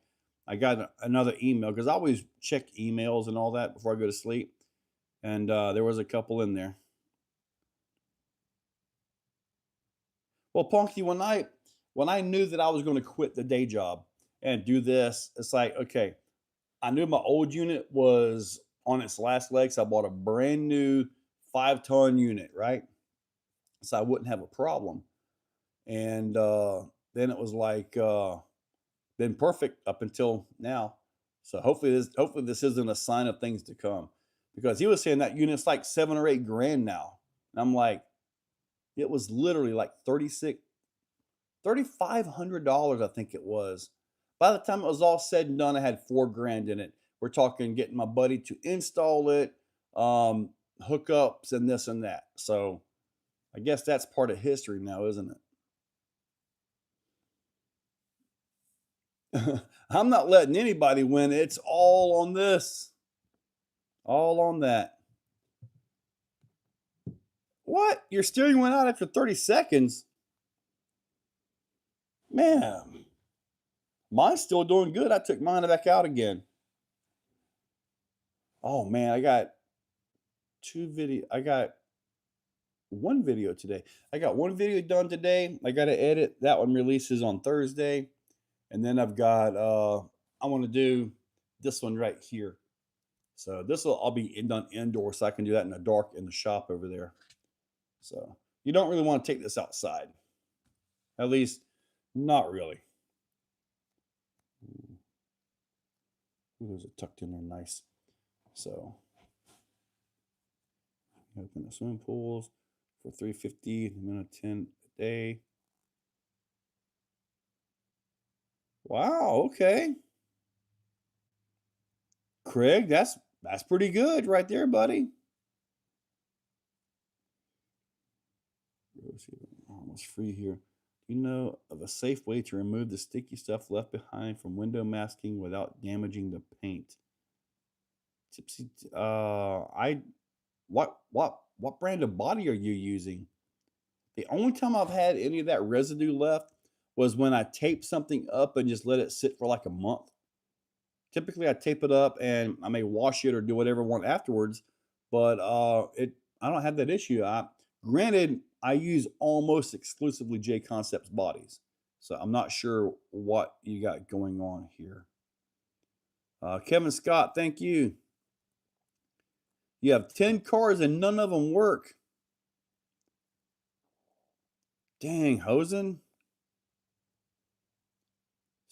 I got another email because I always check emails and all that before I go to sleep. And there was a couple in there. Well, Punky, when I knew that I was going to quit the day job and do this, it's like, okay, I knew my old unit was on its last legs. So I bought a brand new 5-ton unit, right? So I wouldn't have a problem. And then it was like been perfect up until now. So hopefully this isn't a sign of things to come. Because he was saying that unit's like 7 or 8 grand now. And I'm like, it was literally like $3,500, I think it was. By the time it was all said and done, I had 4 grand in it. We're talking getting my buddy to install it, hookups and this and that. So I guess that's part of history now, isn't it? I'm not letting anybody win. It's all on this. All on that. What? Your steering went out after 30 seconds? Man, mine's still doing good. I took mine back out again. Oh man, I got one video today. I got one video done today. I got to edit. That one releases on Thursday. And then I've got I want to do this one right here. So this will all be done indoors, so I can do that in the dark in the shop over there. So you don't really want to take this outside. At least not really. Ooh, those are tucked in there nice. So open the swimming pools for $350, a minute 10 a day. Wow, okay. Craig, that's pretty good right there, buddy. Almost free here. Do you know of a safe way to remove the sticky stuff left behind from window masking without damaging the paint? Tipsy, what brand of body are you using? The only time I've had any of that residue left was when I taped something up and just let it sit for like a month. Typically, I tape it up and I may wash it or do whatever I want afterwards, but I don't have that issue. Granted, I use almost exclusively J Concepts bodies, so I'm not sure what you got going on here. Kevin Scott, thank you. You have 10 cars and none of them work. Dang, Hosen.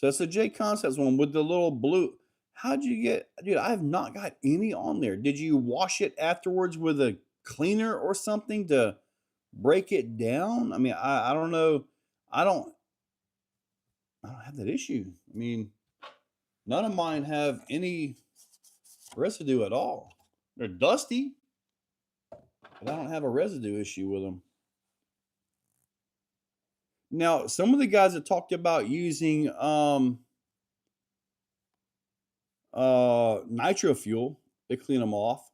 So that's the J Concepts one with the little blue. How'd you get, dude? I have not got any on there. Did you wash it afterwards with a cleaner or something to break it down? I mean, I don't know. I don't I don't have that issue. I mean, none of mine have any residue at all. They're dusty, but I don't have a residue issue with them. Now, some of the guys that talked about using nitro fuel to clean them off.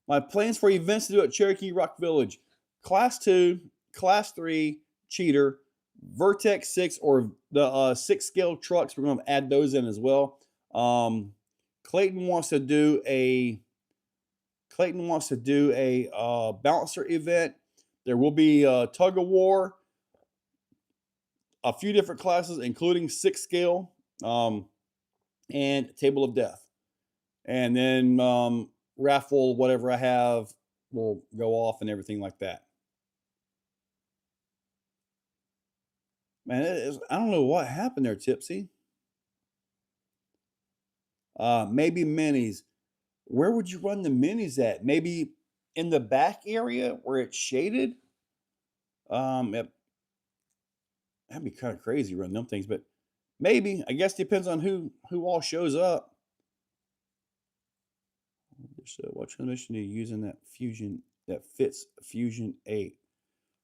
My plans for events to do at Cherokee Rock Village: Class 2, Class 3, Cheater, Vertex 6, or the 6 scale trucks. We're going to add those in as well. Clayton wants to do a bouncer event. There will be a tug of war, a few different classes, including 6 scale, and Table of Death. And then Raffle, whatever I have, will go off and everything like that. Man, I don't know what happened there, Tipsy. Maybe minis. Where would you run the minis at? Maybe in the back area where it's shaded? That'd be kind of crazy running them things, but maybe. I guess depends on who all shows up. So what transmission are you using that fits Fusion 8?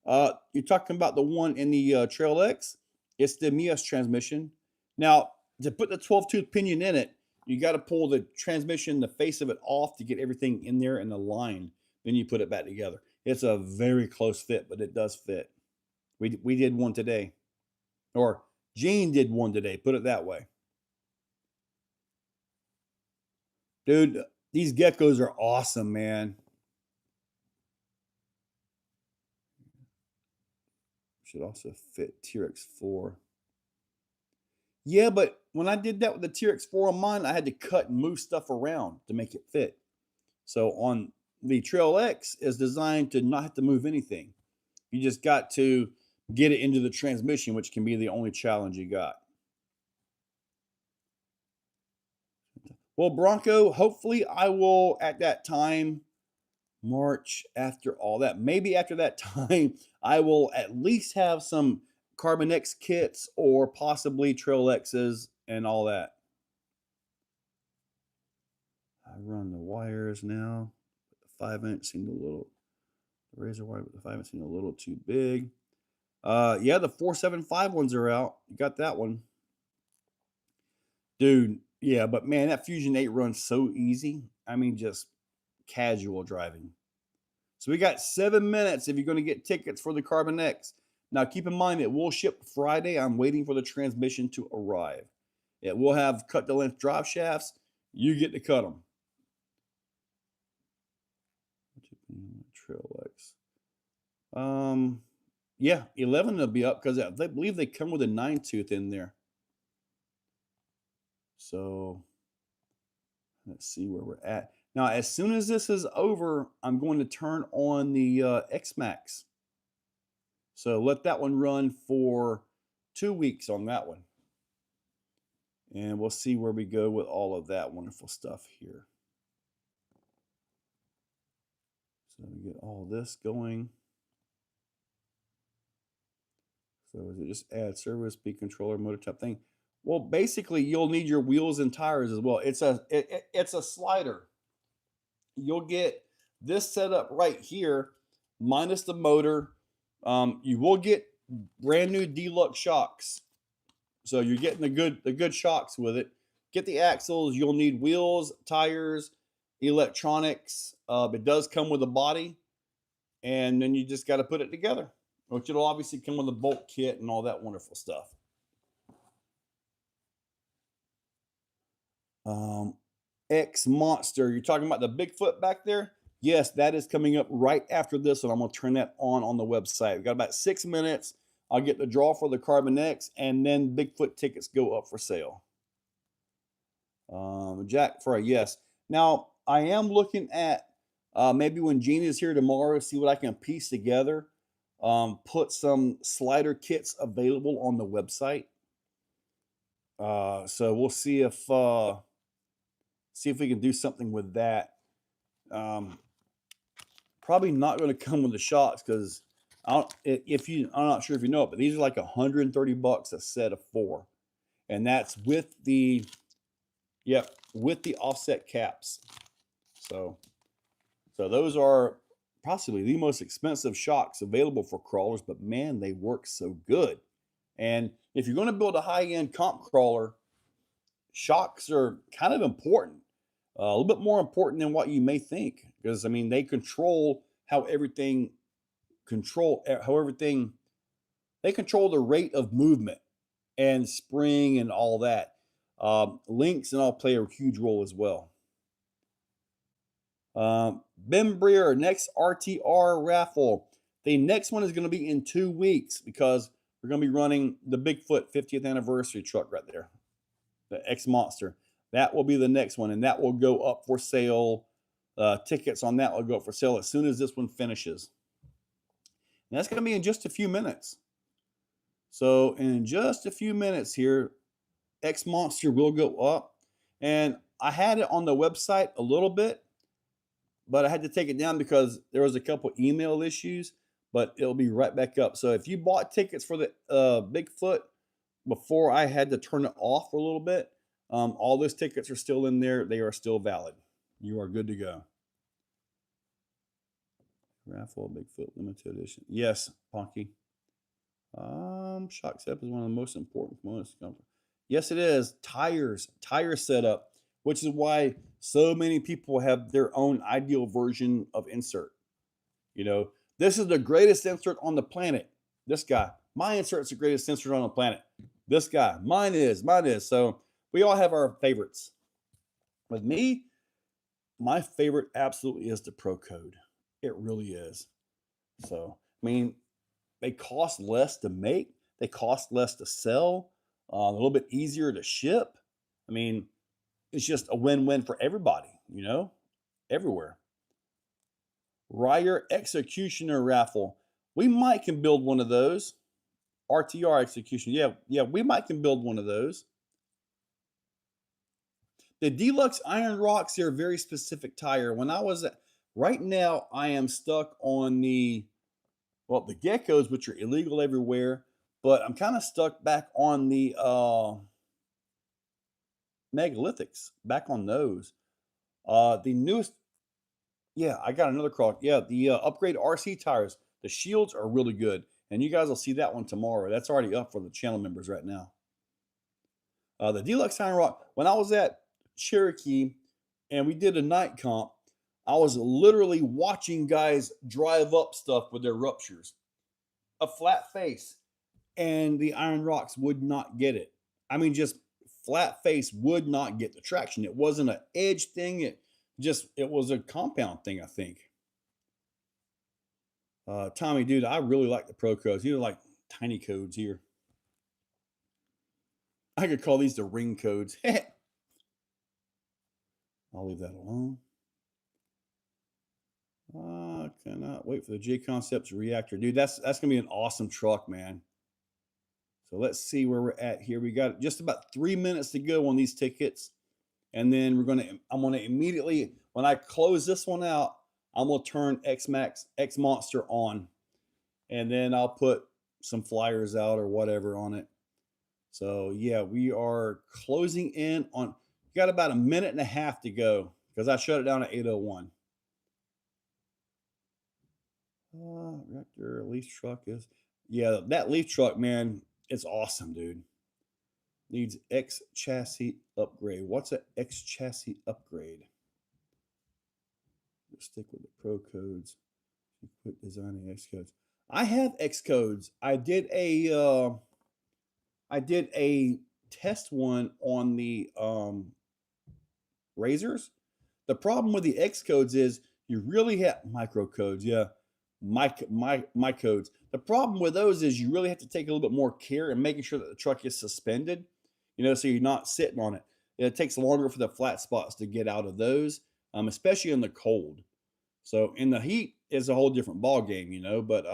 You're talking about the one in the Trail X. It's the Mias transmission. Now, to put the 12-tooth pinion in it, you got to pull the transmission, the face of it off to get everything in there and aligned. Then you put it back together. It's a very close fit, but it does fit. We did one today. Or Gene did one today, put it that way. Dude, these geckos are awesome, man. Should also fit T-Rex 4. Yeah, but when I did that with the T-Rex 4 on mine, I had to cut and move stuff around to make it fit. So on the Trail X is designed to not have to move anything. You just got to get it into the transmission, which can be the only challenge you got. Well, Bronco, hopefully I will at that time, March, after all that, maybe after that time, I will at least have some Carbon X kits or possibly Trail X's and all that. I run the wires now. The 5-inch seemed a little, the razor wire with the 5-inch seemed a little too big. Yeah, the 475 ones are out. You got that one. Dude, yeah, but man, that Fusion 8 runs so easy. I mean, just casual driving. So we got 7 minutes if you're going to get tickets for the Carbon X. Now, keep in mind, it will ship Friday. I'm waiting for the transmission to arrive. It will have cut-to-length drive shafts. You get to cut them. Trail X. Yeah, 11 will be up because I believe they come with a 9-tooth in there. So let's see where we're at. Now, as soon as this is over, I'm going to turn on the X-Max. So let that one run for 2 weeks on that one. And we'll see where we go with all of that wonderful stuff here. So we get all this going. So is it just add servo, speed controller, motor type thing? Well, basically, you'll need your wheels and tires as well. It's a slider. You'll get this set up right here, minus the motor. You will get brand new deluxe shocks, so you're getting the good shocks with it. Get the axles. You'll need wheels, tires, electronics. It does come with a body, and then you just got to put it together, which it'll obviously come with a bolt kit and all that wonderful stuff. X Monster, you're talking about the Bigfoot back there? Yes, that is coming up right after this, and I'm going to turn that on the website. We've got about 6 minutes. I'll get the draw for the Carbon X, and then Bigfoot tickets go up for sale. Jack for a yes. Now, I am looking at maybe when Gene is here tomorrow, see what I can piece together. put some slider kits available on the website. So we'll see if we can do something with that. Um, Probably not going to come with the shots because I'm not sure if you know it, but these are like $130 a set of 4, and that's with the with the offset caps. So those are possibly the most expensive shocks available for crawlers, but man, they work so good. And if you're going to build a high-end comp crawler, shocks are kind of important, a little bit more important than what you may think, because I mean they control how everything how everything they control the rate of movement and spring and all that. Links and all play a huge role as well. Ben Breer, next RTR raffle. The next one is going to be in 2 weeks because we're going to be running the Bigfoot 50th anniversary truck right there, the X Monster. That will be the next one, and that will go up for sale. Tickets on that will go up for sale as soon as this one finishes. And that's going to be in just a few minutes. So in just a few minutes here, X Monster will go up. And I had it on the website a little bit, but I had to take it down because there was a couple email issues, but it'll be right back up. So if you bought tickets for the Bigfoot before I had to turn it off for a little bit, all those tickets are still in there. They are still valid. You are good to go. Raffle Bigfoot limited edition. Yes, Ponky. Shock setup is one of the most important components. Yes, it is. Tire setup, which is why so many people have their own ideal version of insert. You know, this is the greatest insert on the planet. This guy, my insert's the greatest insert on the planet. This guy, mine is. So we all have our favorites. With me, my favorite absolutely is the Pro Code. It really is. So, I mean, they cost less to make. They cost less to sell. A little bit easier to ship. I mean, it's just a win-win for everybody, you know, everywhere. Ryer Executioner raffle. We might can build one of those. RTR execution. Yeah, we might can build one of those. The Deluxe Iron Rocks are a very specific tire. Right now, I am stuck on the geckos, which are illegal everywhere, but I'm kind of stuck back on the megalithics, back on those. The newest, I got another crawl. Yeah, the upgrade RC tires. The shields are really good, and you guys will see that one tomorrow. That's already up for the channel members right now. The Deluxe Iron Rock. When I was at Cherokee and we did a night comp, I was literally watching guys drive up stuff with their ruptures. A flat face, and the Iron Rocks would not get it. I mean, just flat face would not get the traction. It wasn't an edge thing. It was a compound thing, I think. Tommy, dude, I really like the Pro Codes. You know, like tiny codes here. I could call these the ring codes. I'll leave that alone. Cannot wait for the J Concepts reactor. Dude, that's going to be an awesome truck, man. So let's see where we're at here. We got just about 3 minutes to go on these tickets. And then I'm going to immediately, when I close this one out, I'm going to turn X Monster on. And then I'll put some flyers out or whatever on it. So yeah, we are closing in on, got about a minute and a half to go because I shut it down at 8:01. Reactor leaf truck is, that leaf truck, man, it's awesome, dude. Needs X chassis upgrade. What's an X chassis upgrade? Let's stick with the Pro Codes. Quit designing X codes. I have X codes. I did a test one on the razors. The problem with the X codes is you really have micro codes. Yeah, my codes. The problem with those is you really have to take a little bit more care in making sure that the truck is suspended. You know, so you're not sitting on it. It takes longer for the flat spots to get out of those, especially in the cold. So in the heat is a whole different ball game, you know. But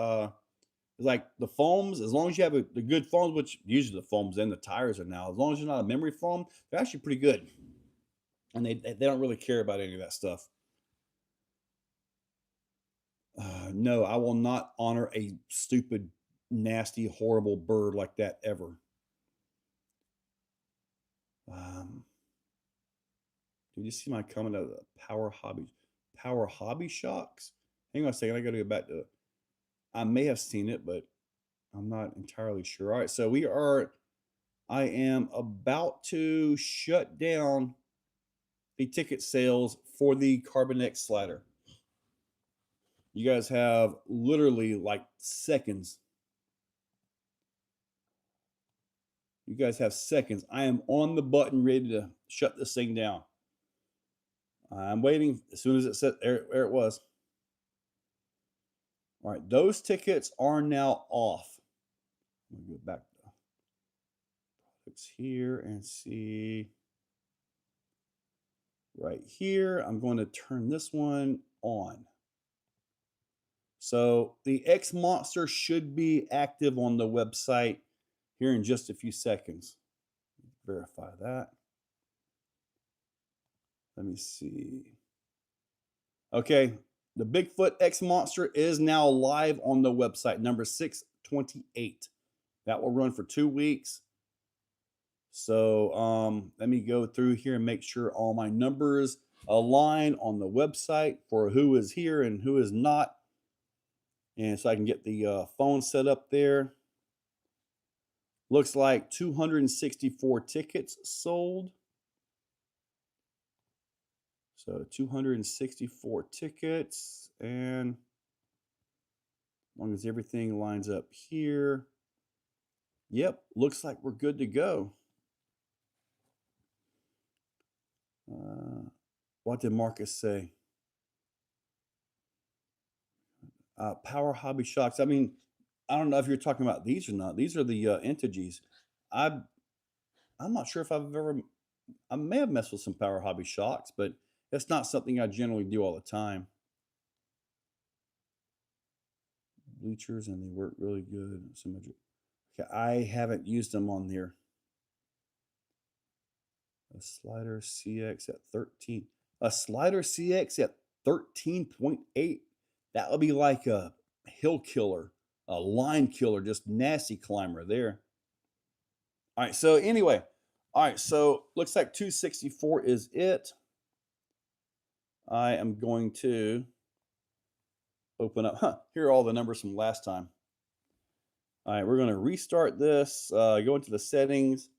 It's like the foams, as long as you have the good foams, which usually the foams and the tires are now, as long as you're not a memory foam, they're actually pretty good. And they don't really care about any of that stuff. No, I will not honor a stupid, nasty, horrible bird like that ever. Um, did you see my comment of the power hobby shocks? Hang on a second, I got to go back to. I may have seen it, but I'm not entirely sure. All right, so I am about to shut down the ticket sales for the Carbon X slider. You guys have literally like seconds. You guys have seconds. I am on the button ready to shut this thing down. I'm waiting. As soon as it said, there it was. All right, those tickets are now off. Let me go back to products here and see. Right here, I'm going to turn this one on. So the X Monster should be active on the website here in just a few seconds. Verify that. Let me see. Okay, the Bigfoot X Monster is now live on the website, number 628. That will run for 2 weeks. So let me go through here and make sure all my numbers align on the website for who is here and who is not. And so I can get the phone set up there. Looks like 264 tickets sold. So 264 tickets, and as long as everything lines up here, yep, looks like we're good to go. What did Marcus say? Power Hobby Shocks. I mean, I don't know if you're talking about these or not. These are the Entities. I'm not sure if I may have messed with some Power Hobby Shocks, but it's not something I generally do all the time. Bleachers, and they work really good. Okay, I haven't used them on there. A slider CX at 13. A slider CX at 13.8. That would be like a hill killer, a line killer, just nasty climber there. All right, so anyway, all right, so looks like 264 is it. I am going to open up. Here are all the numbers from last time. All right, we're going to restart this, go into the settings.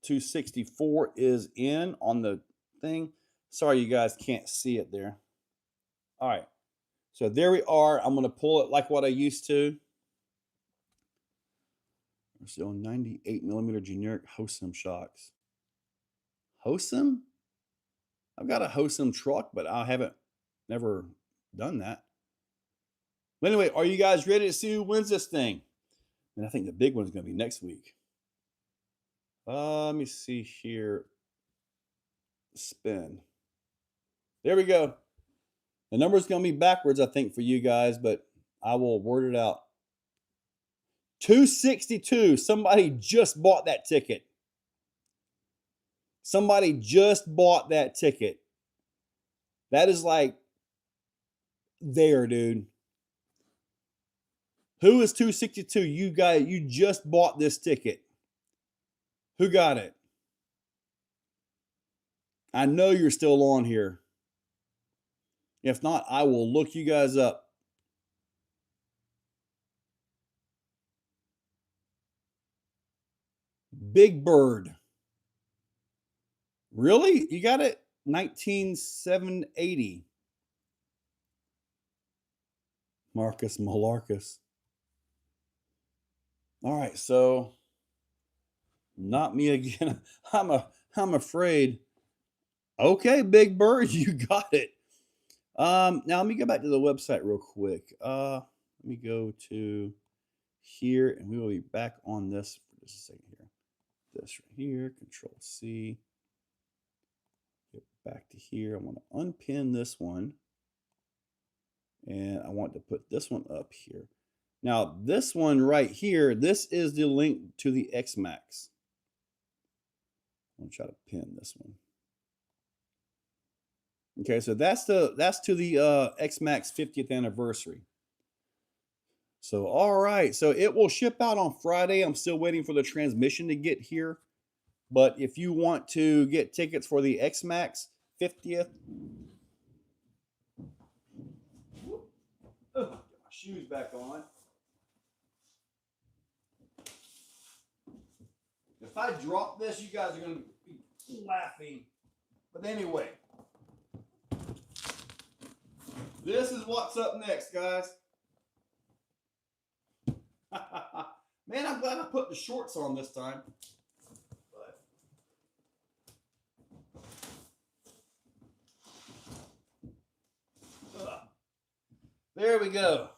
264 is in on the thing. Sorry, you guys can't see it there. All right, so there we are. I'm going to pull it like what I used to. We're still 98 millimeter generic Hosim shocks. Hosim? I've got a Hosim truck, but I haven't never done that. But anyway, are you guys ready to see who wins this thing? And I think the big one's going to be next week. Let me see here. Spin. There we go. The number's going to be backwards, I think, for you guys, but I will word it out. 262. Somebody just bought that ticket. Somebody just bought that ticket. That is like there, dude. Who is 262? You guys, you just bought this ticket. Who got it? I know you're still on here. If not, I will look you guys up. Big Bird. Really? You got it? 19780. Marcus Malarcus. All right, so not me again. I'm afraid. Okay, Big Bird, you got it. Now let me go back to the website real quick. Let me go to here, and we will be back on this for just a second here. This right here, Control C. Get back to here. I want to unpin this one. And I want to put this one up here. Now, this one right here, this is the link to the X-Max. I'm gonna try to pin this one. Okay, so that's to the X-Max 50th anniversary. So all right, so it will ship out on Friday. I'm still waiting for the transmission to get here. But if you want to get tickets for the X-Max 50th, get my shoes back on. If I drop this, you guys are going to be laughing. But anyway, this is what's up next, guys. Man, I'm glad I put the shorts on this time. There we go.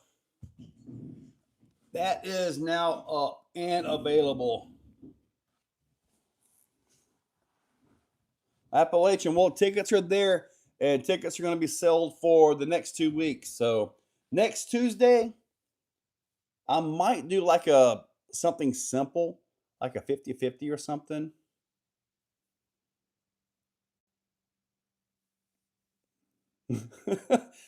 That is now up and available. Appalachian. Well, tickets are there, and tickets are going to be sold for the next 2 weeks. So next Tuesday, I might do like something simple, like a 50-50 or something.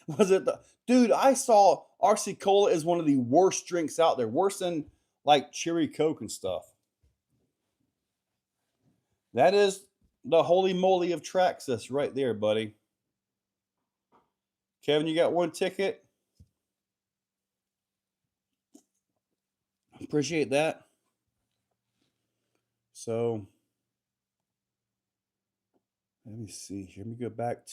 Was it dude? I saw RC Cola is one of the worst drinks out there, worse than like cherry Coke and stuff. That is the holy moly of Traxxas right there, buddy. Kevin, you got one ticket. Appreciate that. So let me see here. Let me get back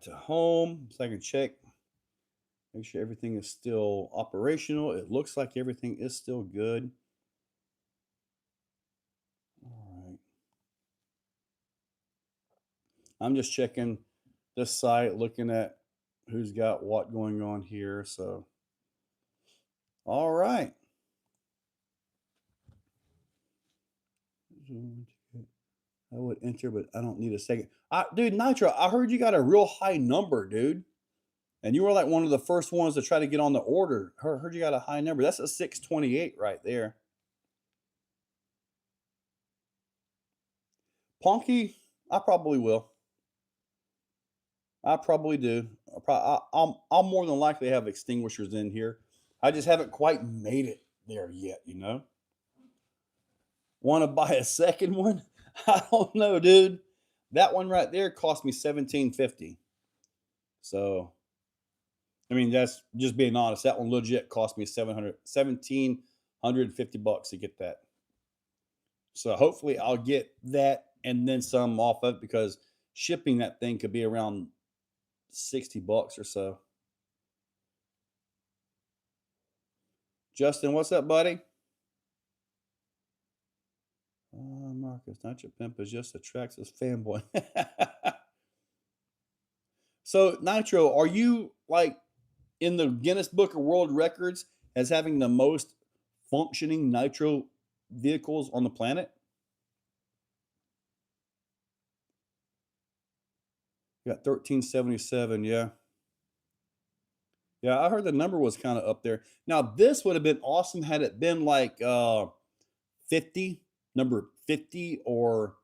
to home so I can check. Make sure everything is still operational. It looks like everything is still good. All right. I'm just checking this site, looking at who's got what going on here. So, all right. I would enter, but I don't need a second. Dude, Nitro, I heard you got a real high number, dude. And you were like one of the first ones to try to get on the order. Heard you got a high number. That's a 628 right there. Ponky, I probably will. I probably do. I'll more than likely have extinguishers in here. I just haven't quite made it there yet, you know? Want to buy a second one? I don't know, dude. That one right there cost me $17.50. So, I mean, that's just being honest. That one legit cost me $1,750 to get that. So hopefully I'll get that and then some off of it, because shipping that thing could be around $60 or so. Justin, what's up, buddy? Marcus, not your pimp, is just a Traxxas fanboy. So, Nitro, are you like in the Guinness Book of World Records as having the most functioning nitro vehicles on the planet? You got 1377, yeah. Yeah, I heard the number was kind of up there. Now, this would have been awesome had it been like 50, number 50, or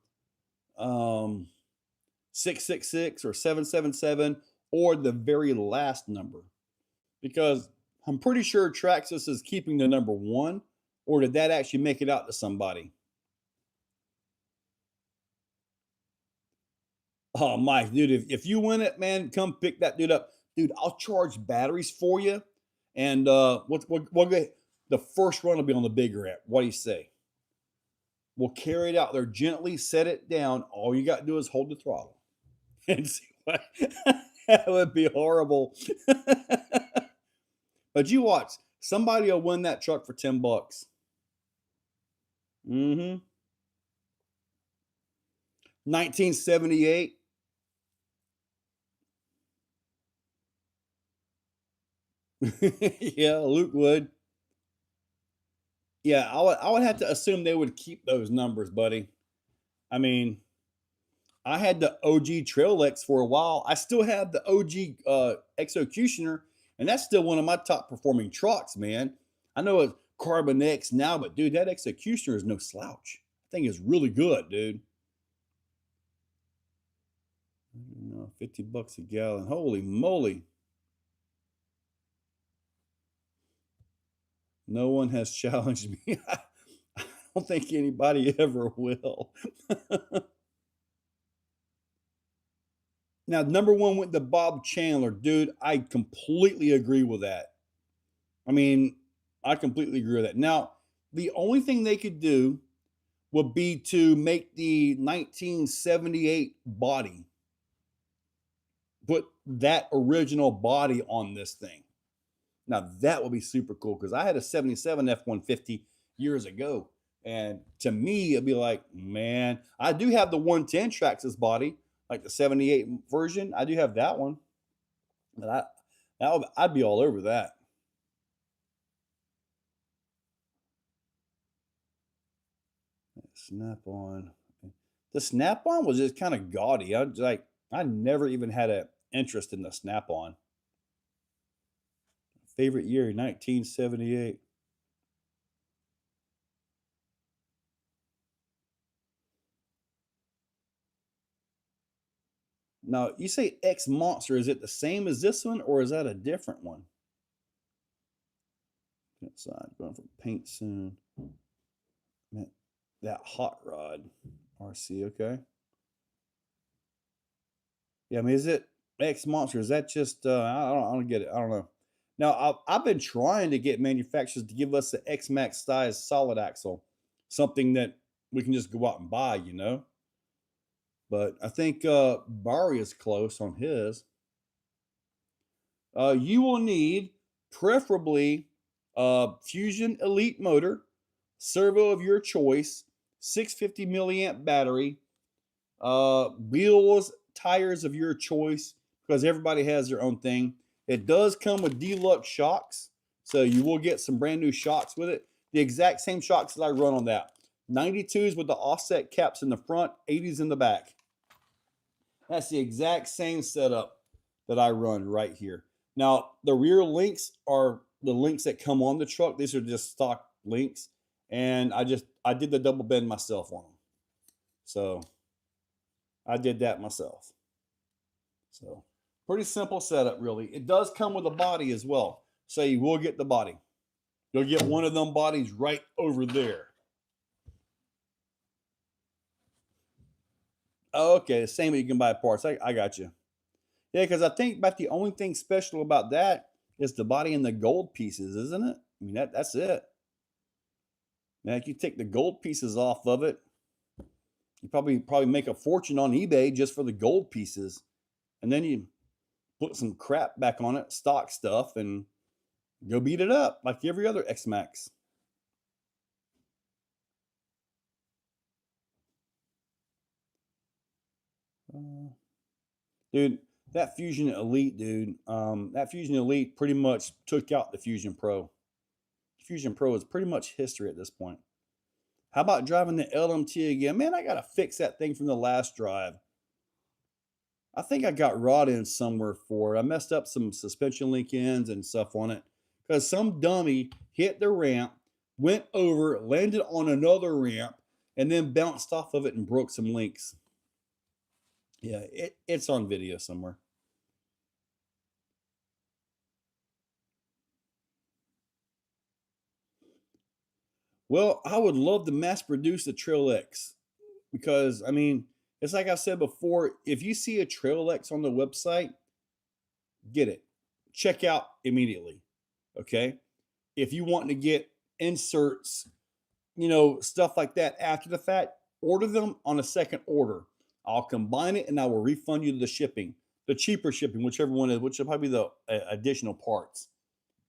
666 or 777, or the very last number. Because I'm pretty sure Traxxas is keeping the number 1, or did that actually make it out to somebody? Oh, Mike, dude, if you win it, man, come pick that dude up. Dude, I'll charge batteries for you. And we'll get the first run will be on the bigger app. What do you say? We'll carry it out there gently, set it down. All you got to do is hold the throttle. And see what that would be horrible. But you watch, somebody will win that truck for $10. Mm-hmm. 1978. Yeah, Luke would. Yeah, I would have to assume they would keep those numbers, buddy. I mean, I had the OG Trail X for a while. I still have the OG Executioner, and that's still one of my top performing trucks, man. I know it's Carbon X now, but dude, that Executioner is no slouch. That thing is really good, dude. 50 bucks a gallon. Holy moly. No one has challenged me. I don't think anybody ever will. Now, number one went to Bob Chandler. Dude, I completely agree with that. I mean, I completely agree with that. Now, the only thing they could do would be to make the 1978 body, put that original body on this thing. Now, that would be super cool because I had a 77 F-150 years ago. And to me, it'd be like, man, I do have the 110 Traxxas body, like the 78 version. I do have that one. But I'd be all over that. Snap-on. The Snap-on was just kind of gaudy. I never even had an interest in the Snap-on. Favorite year, 1978. Now, you say X Monster. Is it the same as this one, or is that a different one? Inside, going for paint soon. Man, that hot rod RC, okay. Yeah, I mean, is it X Monster? Is that just I don't get it. I don't know. Now, I've been trying to get manufacturers to give us the X Max size solid axle, something that we can just go out and buy, you know. But I think Barry is close on his. You will need preferably Fusion Elite motor, servo of your choice, 650 milliamp battery, wheels, tires of your choice, because everybody has their own thing. It does come with deluxe shocks, so you will get some brand new shocks with it. The exact same shocks that I run on that. 92s with the offset caps in the front, 80s in the back. That's the exact same setup that I run right here. Now, the rear links are the links that come on the truck. These are just stock links. And I did the double bend myself on them. So I did that myself. So pretty simple setup, really. It does come with a body as well. So you will get the body. You'll get one of them bodies right over there. Okay, the same that you can buy parts. I got you. Yeah, because I think about the only thing special about that is the body and the gold pieces, isn't it? I mean, that's it. Now, if you take the gold pieces off of it, you probably make a fortune on eBay just for the gold pieces. And then you put some crap back on it, stock stuff, and go beat it up like every other X-Max. Dude, that Fusion Elite, dude, that Fusion Elite pretty much took out the Fusion Pro. Fusion Pro is pretty much history at this point. How about driving the LMT again? Man, I got to fix that thing from the last drive. I think I got rod ends somewhere for it. I messed up some suspension link ends and stuff on it because some dummy hit the ramp, went over, landed on another ramp, and then bounced off of it and broke some links. Yeah, it's on video somewhere. Well, I would love to mass produce the Trail X because, I mean, it's like I said before, if you see a Trail X on the website, get it. Check out immediately. Okay. If you want to get inserts, you know, stuff like that after the fact, order them on a second order. I'll combine it and I will refund you the shipping, the cheaper shipping, whichever one is, which will probably be the additional parts.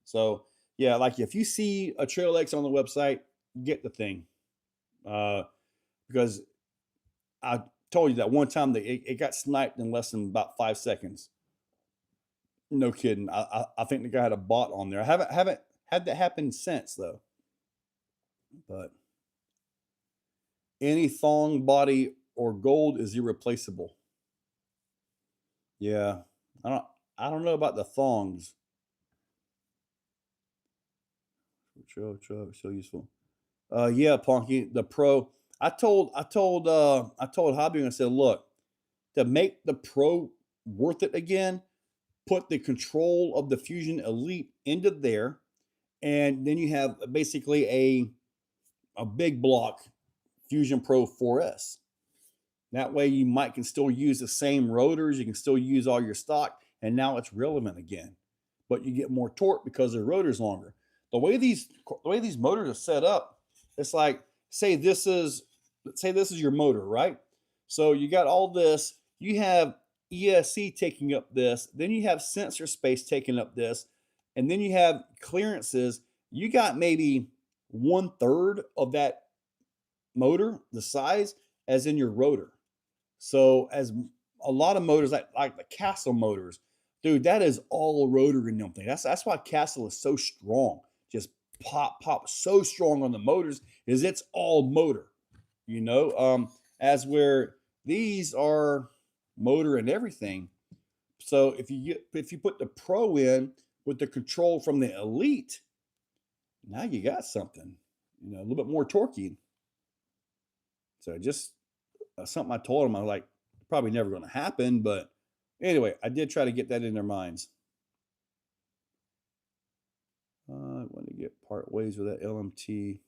So, yeah, like if you see a Trail X on the website, get the thing. Because I told you that one time that it got sniped in less than about 5 seconds. No kidding. I think the guy had a bot on there. I haven't had that happen since though. But any thong body or gold is irreplaceable. Yeah, I don't I don't know about the thongs. So useful. Yeah, Punky, the Pro. I told Hobby, and I said, look, to make the Pro worth it again, put the control of the Fusion Elite into there, and then you have basically a big block Fusion Pro 4S. That way you might can still use the same rotors, you can still use all your stock, and now it's relevant again. But you get more torque because the rotor's longer. The way these motors are set up, it's like say this is your motor, right? So you got all this, you have ESC taking up this, then you have sensor space taking up this, and then you have clearances. You got maybe 1/3 of that motor, the size, as in your rotor. So as a lot of motors like the Castle motors, dude, that is all rotor in them thing. That's why Castle is so strong. Just pop so strong on the motors is it's all motor, you know. As where these are motor and everything. So if you put the Pro in with the control from the Elite, now you got something, you know, a little bit more torquey. So just something I told them, I was like, probably never going to happen. But anyway, I did try to get that in their minds. I want to get part ways with that LMT.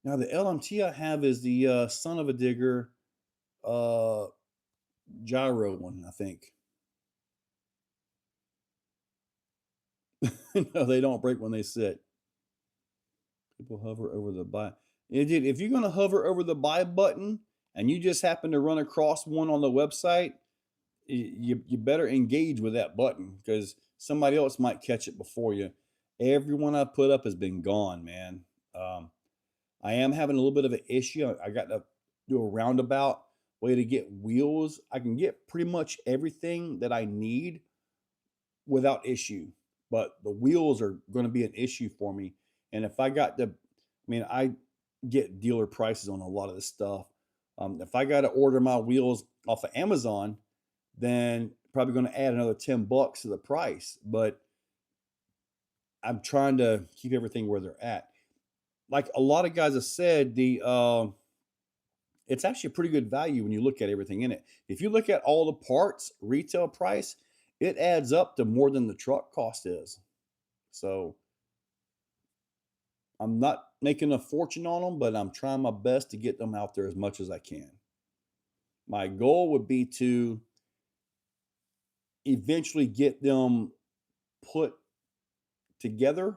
Now the LMT I have is the son of a digger gyro one, I think. No, they don't break when they sit. People hover over the buy. If you're going to hover over the buy button and you just happen to run across one on the website, you better engage with that button because somebody else might catch it before you. Everyone I put up has been gone, man. I am having a little bit of an issue. I got to do a roundabout way to get wheels. I can get pretty much everything that I need without issue, but the wheels are going to be an issue for me. And if I got the, I mean, I get dealer prices on a lot of this stuff. If I got to order my wheels off of Amazon, then probably going to add another $10 to the price. But I'm trying to keep everything where they're at. Like a lot of guys have said, it's actually a pretty good value when you look at everything in it. If you look at all the parts retail price, it adds up to more than the truck cost is. So I'm not making a fortune on them, but I'm trying my best to get them out there as much as I can. My goal would be to eventually get them put together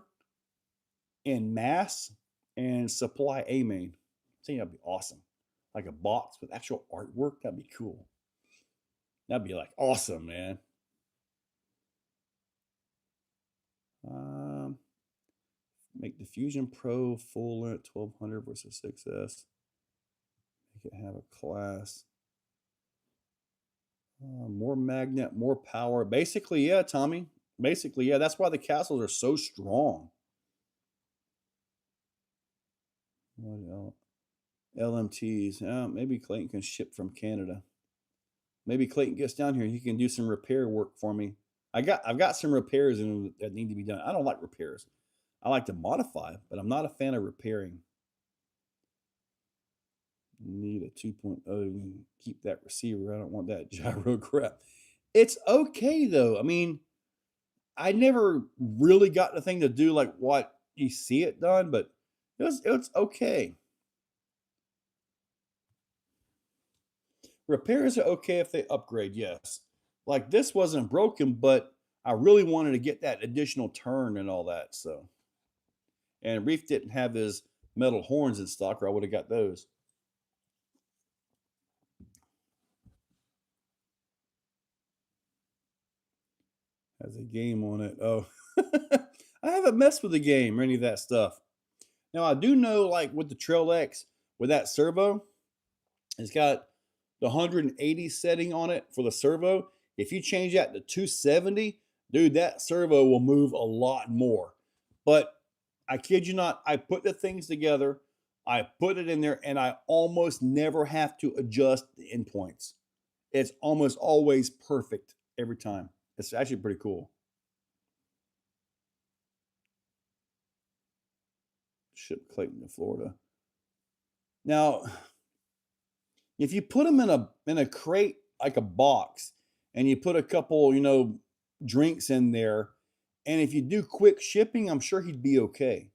in mass and supply a main. I think that'd be awesome. Like a box with actual artwork, that'd be cool. That'd be like awesome, man. Make the Fusion Pro full length 1200 versus 6S. Make it have a class. More magnet, more power. Basically, yeah, Tommy. Basically, yeah. That's why the castles are so strong. What else? LMTs. Maybe Clayton can ship from Canada. Maybe Clayton gets down here. He can do some repair work for me. I've got some repairs that need to be done. I don't like repairs. I like to modify, but I'm not a fan of repairing. Need a 2.0. Keep that receiver. I don't want that gyro crap. It's okay though. I mean, I never really got the thing to do like what you see it done, but it's okay. Repairs are okay if they upgrade, yes. Like this wasn't broken, but I really wanted to get that additional turn and all that. So, and Reef didn't have his metal horns in stock, or I would have got those. Has a game on it. Oh, I haven't messed with the game or any of that stuff. Now I do know, like with the Trail X, with that servo, it's got the 180 setting on it for the servo. If you change that to 270, dude, that servo will move a lot more. But I kid you not, I put the things together I put it in there and I almost never have to adjust the endpoints. It's almost always perfect every time. It's actually pretty cool. Ship Clayton to Florida. Now, if you put them in a crate like a box, and you put a couple, drinks in there, and if you do quick shipping, I'm sure he'd be okay.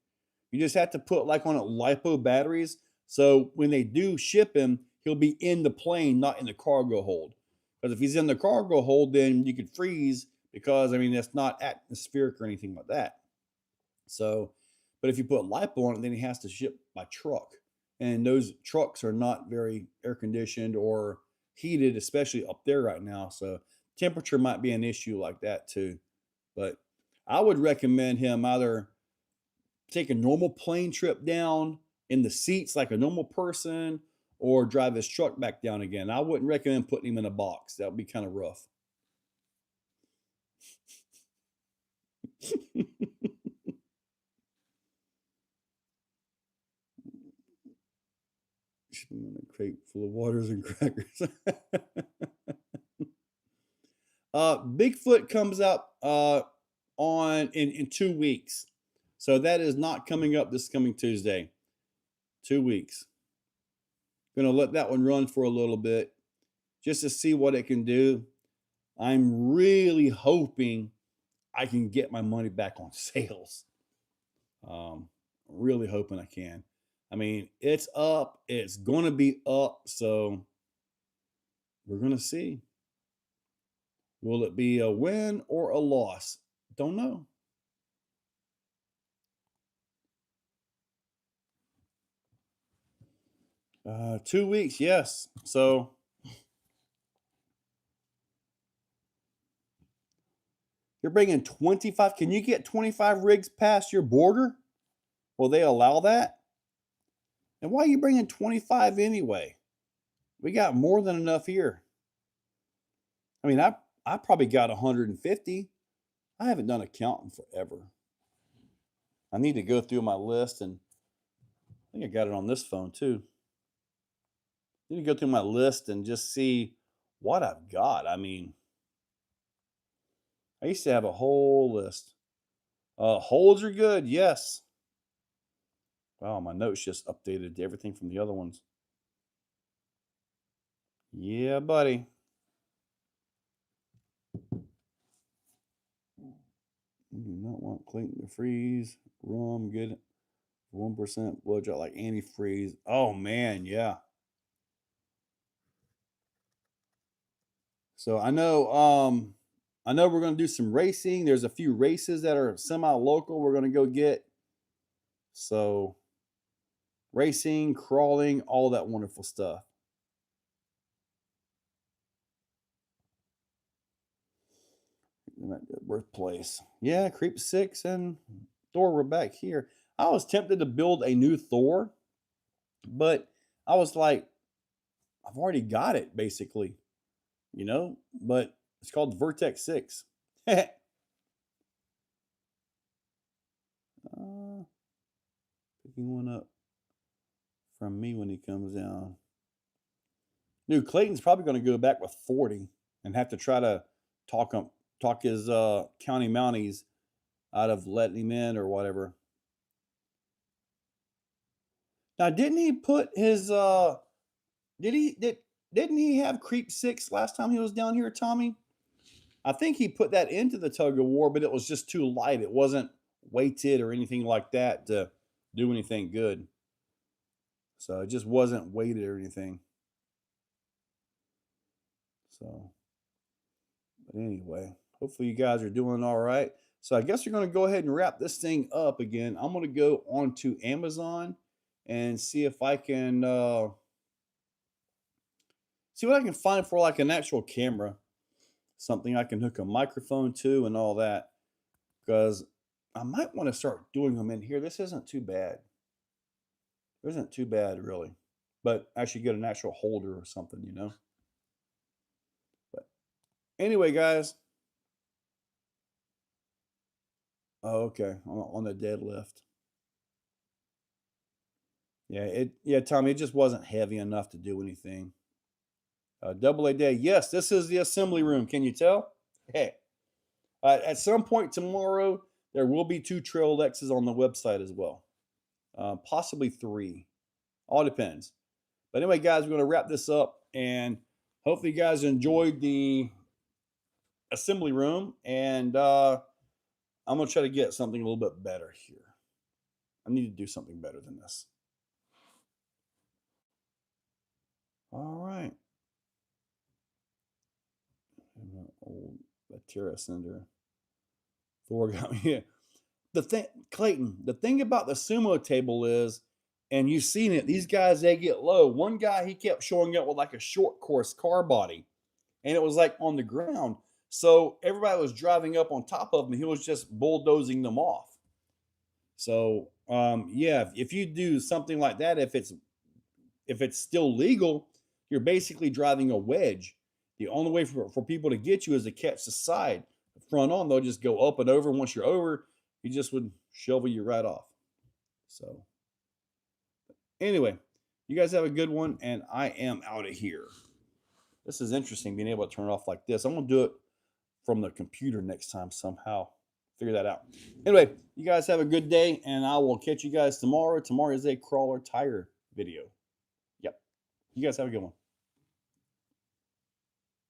You just have to put like on it lipo batteries, so when they do ship him, he'll be in the plane, not in the cargo hold. Because if he's in the cargo hold, then you could freeze because I mean that's not atmospheric or anything like that. So, but if you put lipo on it, then he has to ship by truck. And those trucks are not very air conditioned or heated, especially up there right now. So temperature might be an issue like that too. But I would recommend him either take a normal plane trip down in the seats like a normal person or drive his truck back down again. I wouldn't recommend putting him in a box. That would be kind of rough. In a crate full of waters and crackers. Bigfoot comes up in 2 weeks. So that is not coming up this coming Tuesday. 2 weeks. Gonna let that one run for a little bit just to see what it can do. I'm really hoping I can get my money back on sales. Really hoping I can. I mean, it's up, it's gonna be up, so we're gonna see. Will it be a win or a loss? Don't know. 2 weeks, yes. So you're bringing 25. Can you get 25 rigs past your border? Will they allow that? And why are you bringing 25 anyway? We got more than enough here. I mean, I probably got 150. I haven't done a count in forever. I need to go through my list, and I think I got it on this phone too. I need to go through my list and just see what I've got. I mean, I used to have a whole list. Holds are good, yes. Wow, my notes just updated to everything from the other ones. Yeah, buddy. You do not want Clayton to freeze. Rum, get it. 1% blood drop like antifreeze. Oh man, yeah. So I know we're gonna do some racing. There's a few races that are semi-local we're gonna go get. So racing, crawling, all that wonderful stuff. Birthplace. Yeah, Creep 6 and Thor were back here. I was tempted to build a new Thor, but I was like, I've already got it basically, but it's called the Vertex 6. Picking one up from me when he comes down. Dude, Clayton's probably going to go back with 40 and have to try to talk his county mounties out of letting him in or whatever. Now, didn't he put his didn't he have Creep 6 last time he was down here, Tommy? I think he put that into the tug of war, but it was just too light. It wasn't weighted or anything like that to do anything good. So it just wasn't weighted or anything. So, but anyway, hopefully you guys are doing all right. So I guess we're going to go ahead and wrap this thing up again. I'm going to go onto Amazon and see if I can see what I can find for like an actual camera, something I can hook a microphone to and all that. Because I might want to start doing them in here. This isn't too bad. It isn't too bad really, but I should get an actual holder or something. But anyway, guys. Oh, okay. On the deadlift. Yeah, Tommy, it just wasn't heavy enough to do anything. Double A day. Yes, this is the assembly room. Can you tell? Hey, at some point tomorrow, there will be 2 Trail X's on the website as well. Possibly 3. All depends. But anyway, guys, we're going to wrap this up, and hopefully you guys enjoyed the assembly room, and I'm going to try to get something a little bit better here. I need to do something better than this. All right. Old Terra Cinder. Thor got me. Yeah. The thing, Clayton, the thing about the sumo table is, and you've seen it, these guys, they get low. One guy, he kept showing up with like a short course car body, and it was like on the ground. So everybody was driving up on top of him. He was just bulldozing them off. So yeah, if you do something like that, if it's still legal, you're basically driving a wedge. The only way for people to get you is to catch the side. Front on, they'll just go up and over. Once you're over, he just would shovel you right off. So anyway, you guys have a good one, and I am out of here. This is interesting, being able to turn it off like this. I'm going to do it from the computer next time somehow. Figure that out. Anyway, you guys have a good day, and I will catch you guys tomorrow. Tomorrow is a crawler tire video. Yep. You guys have a good one.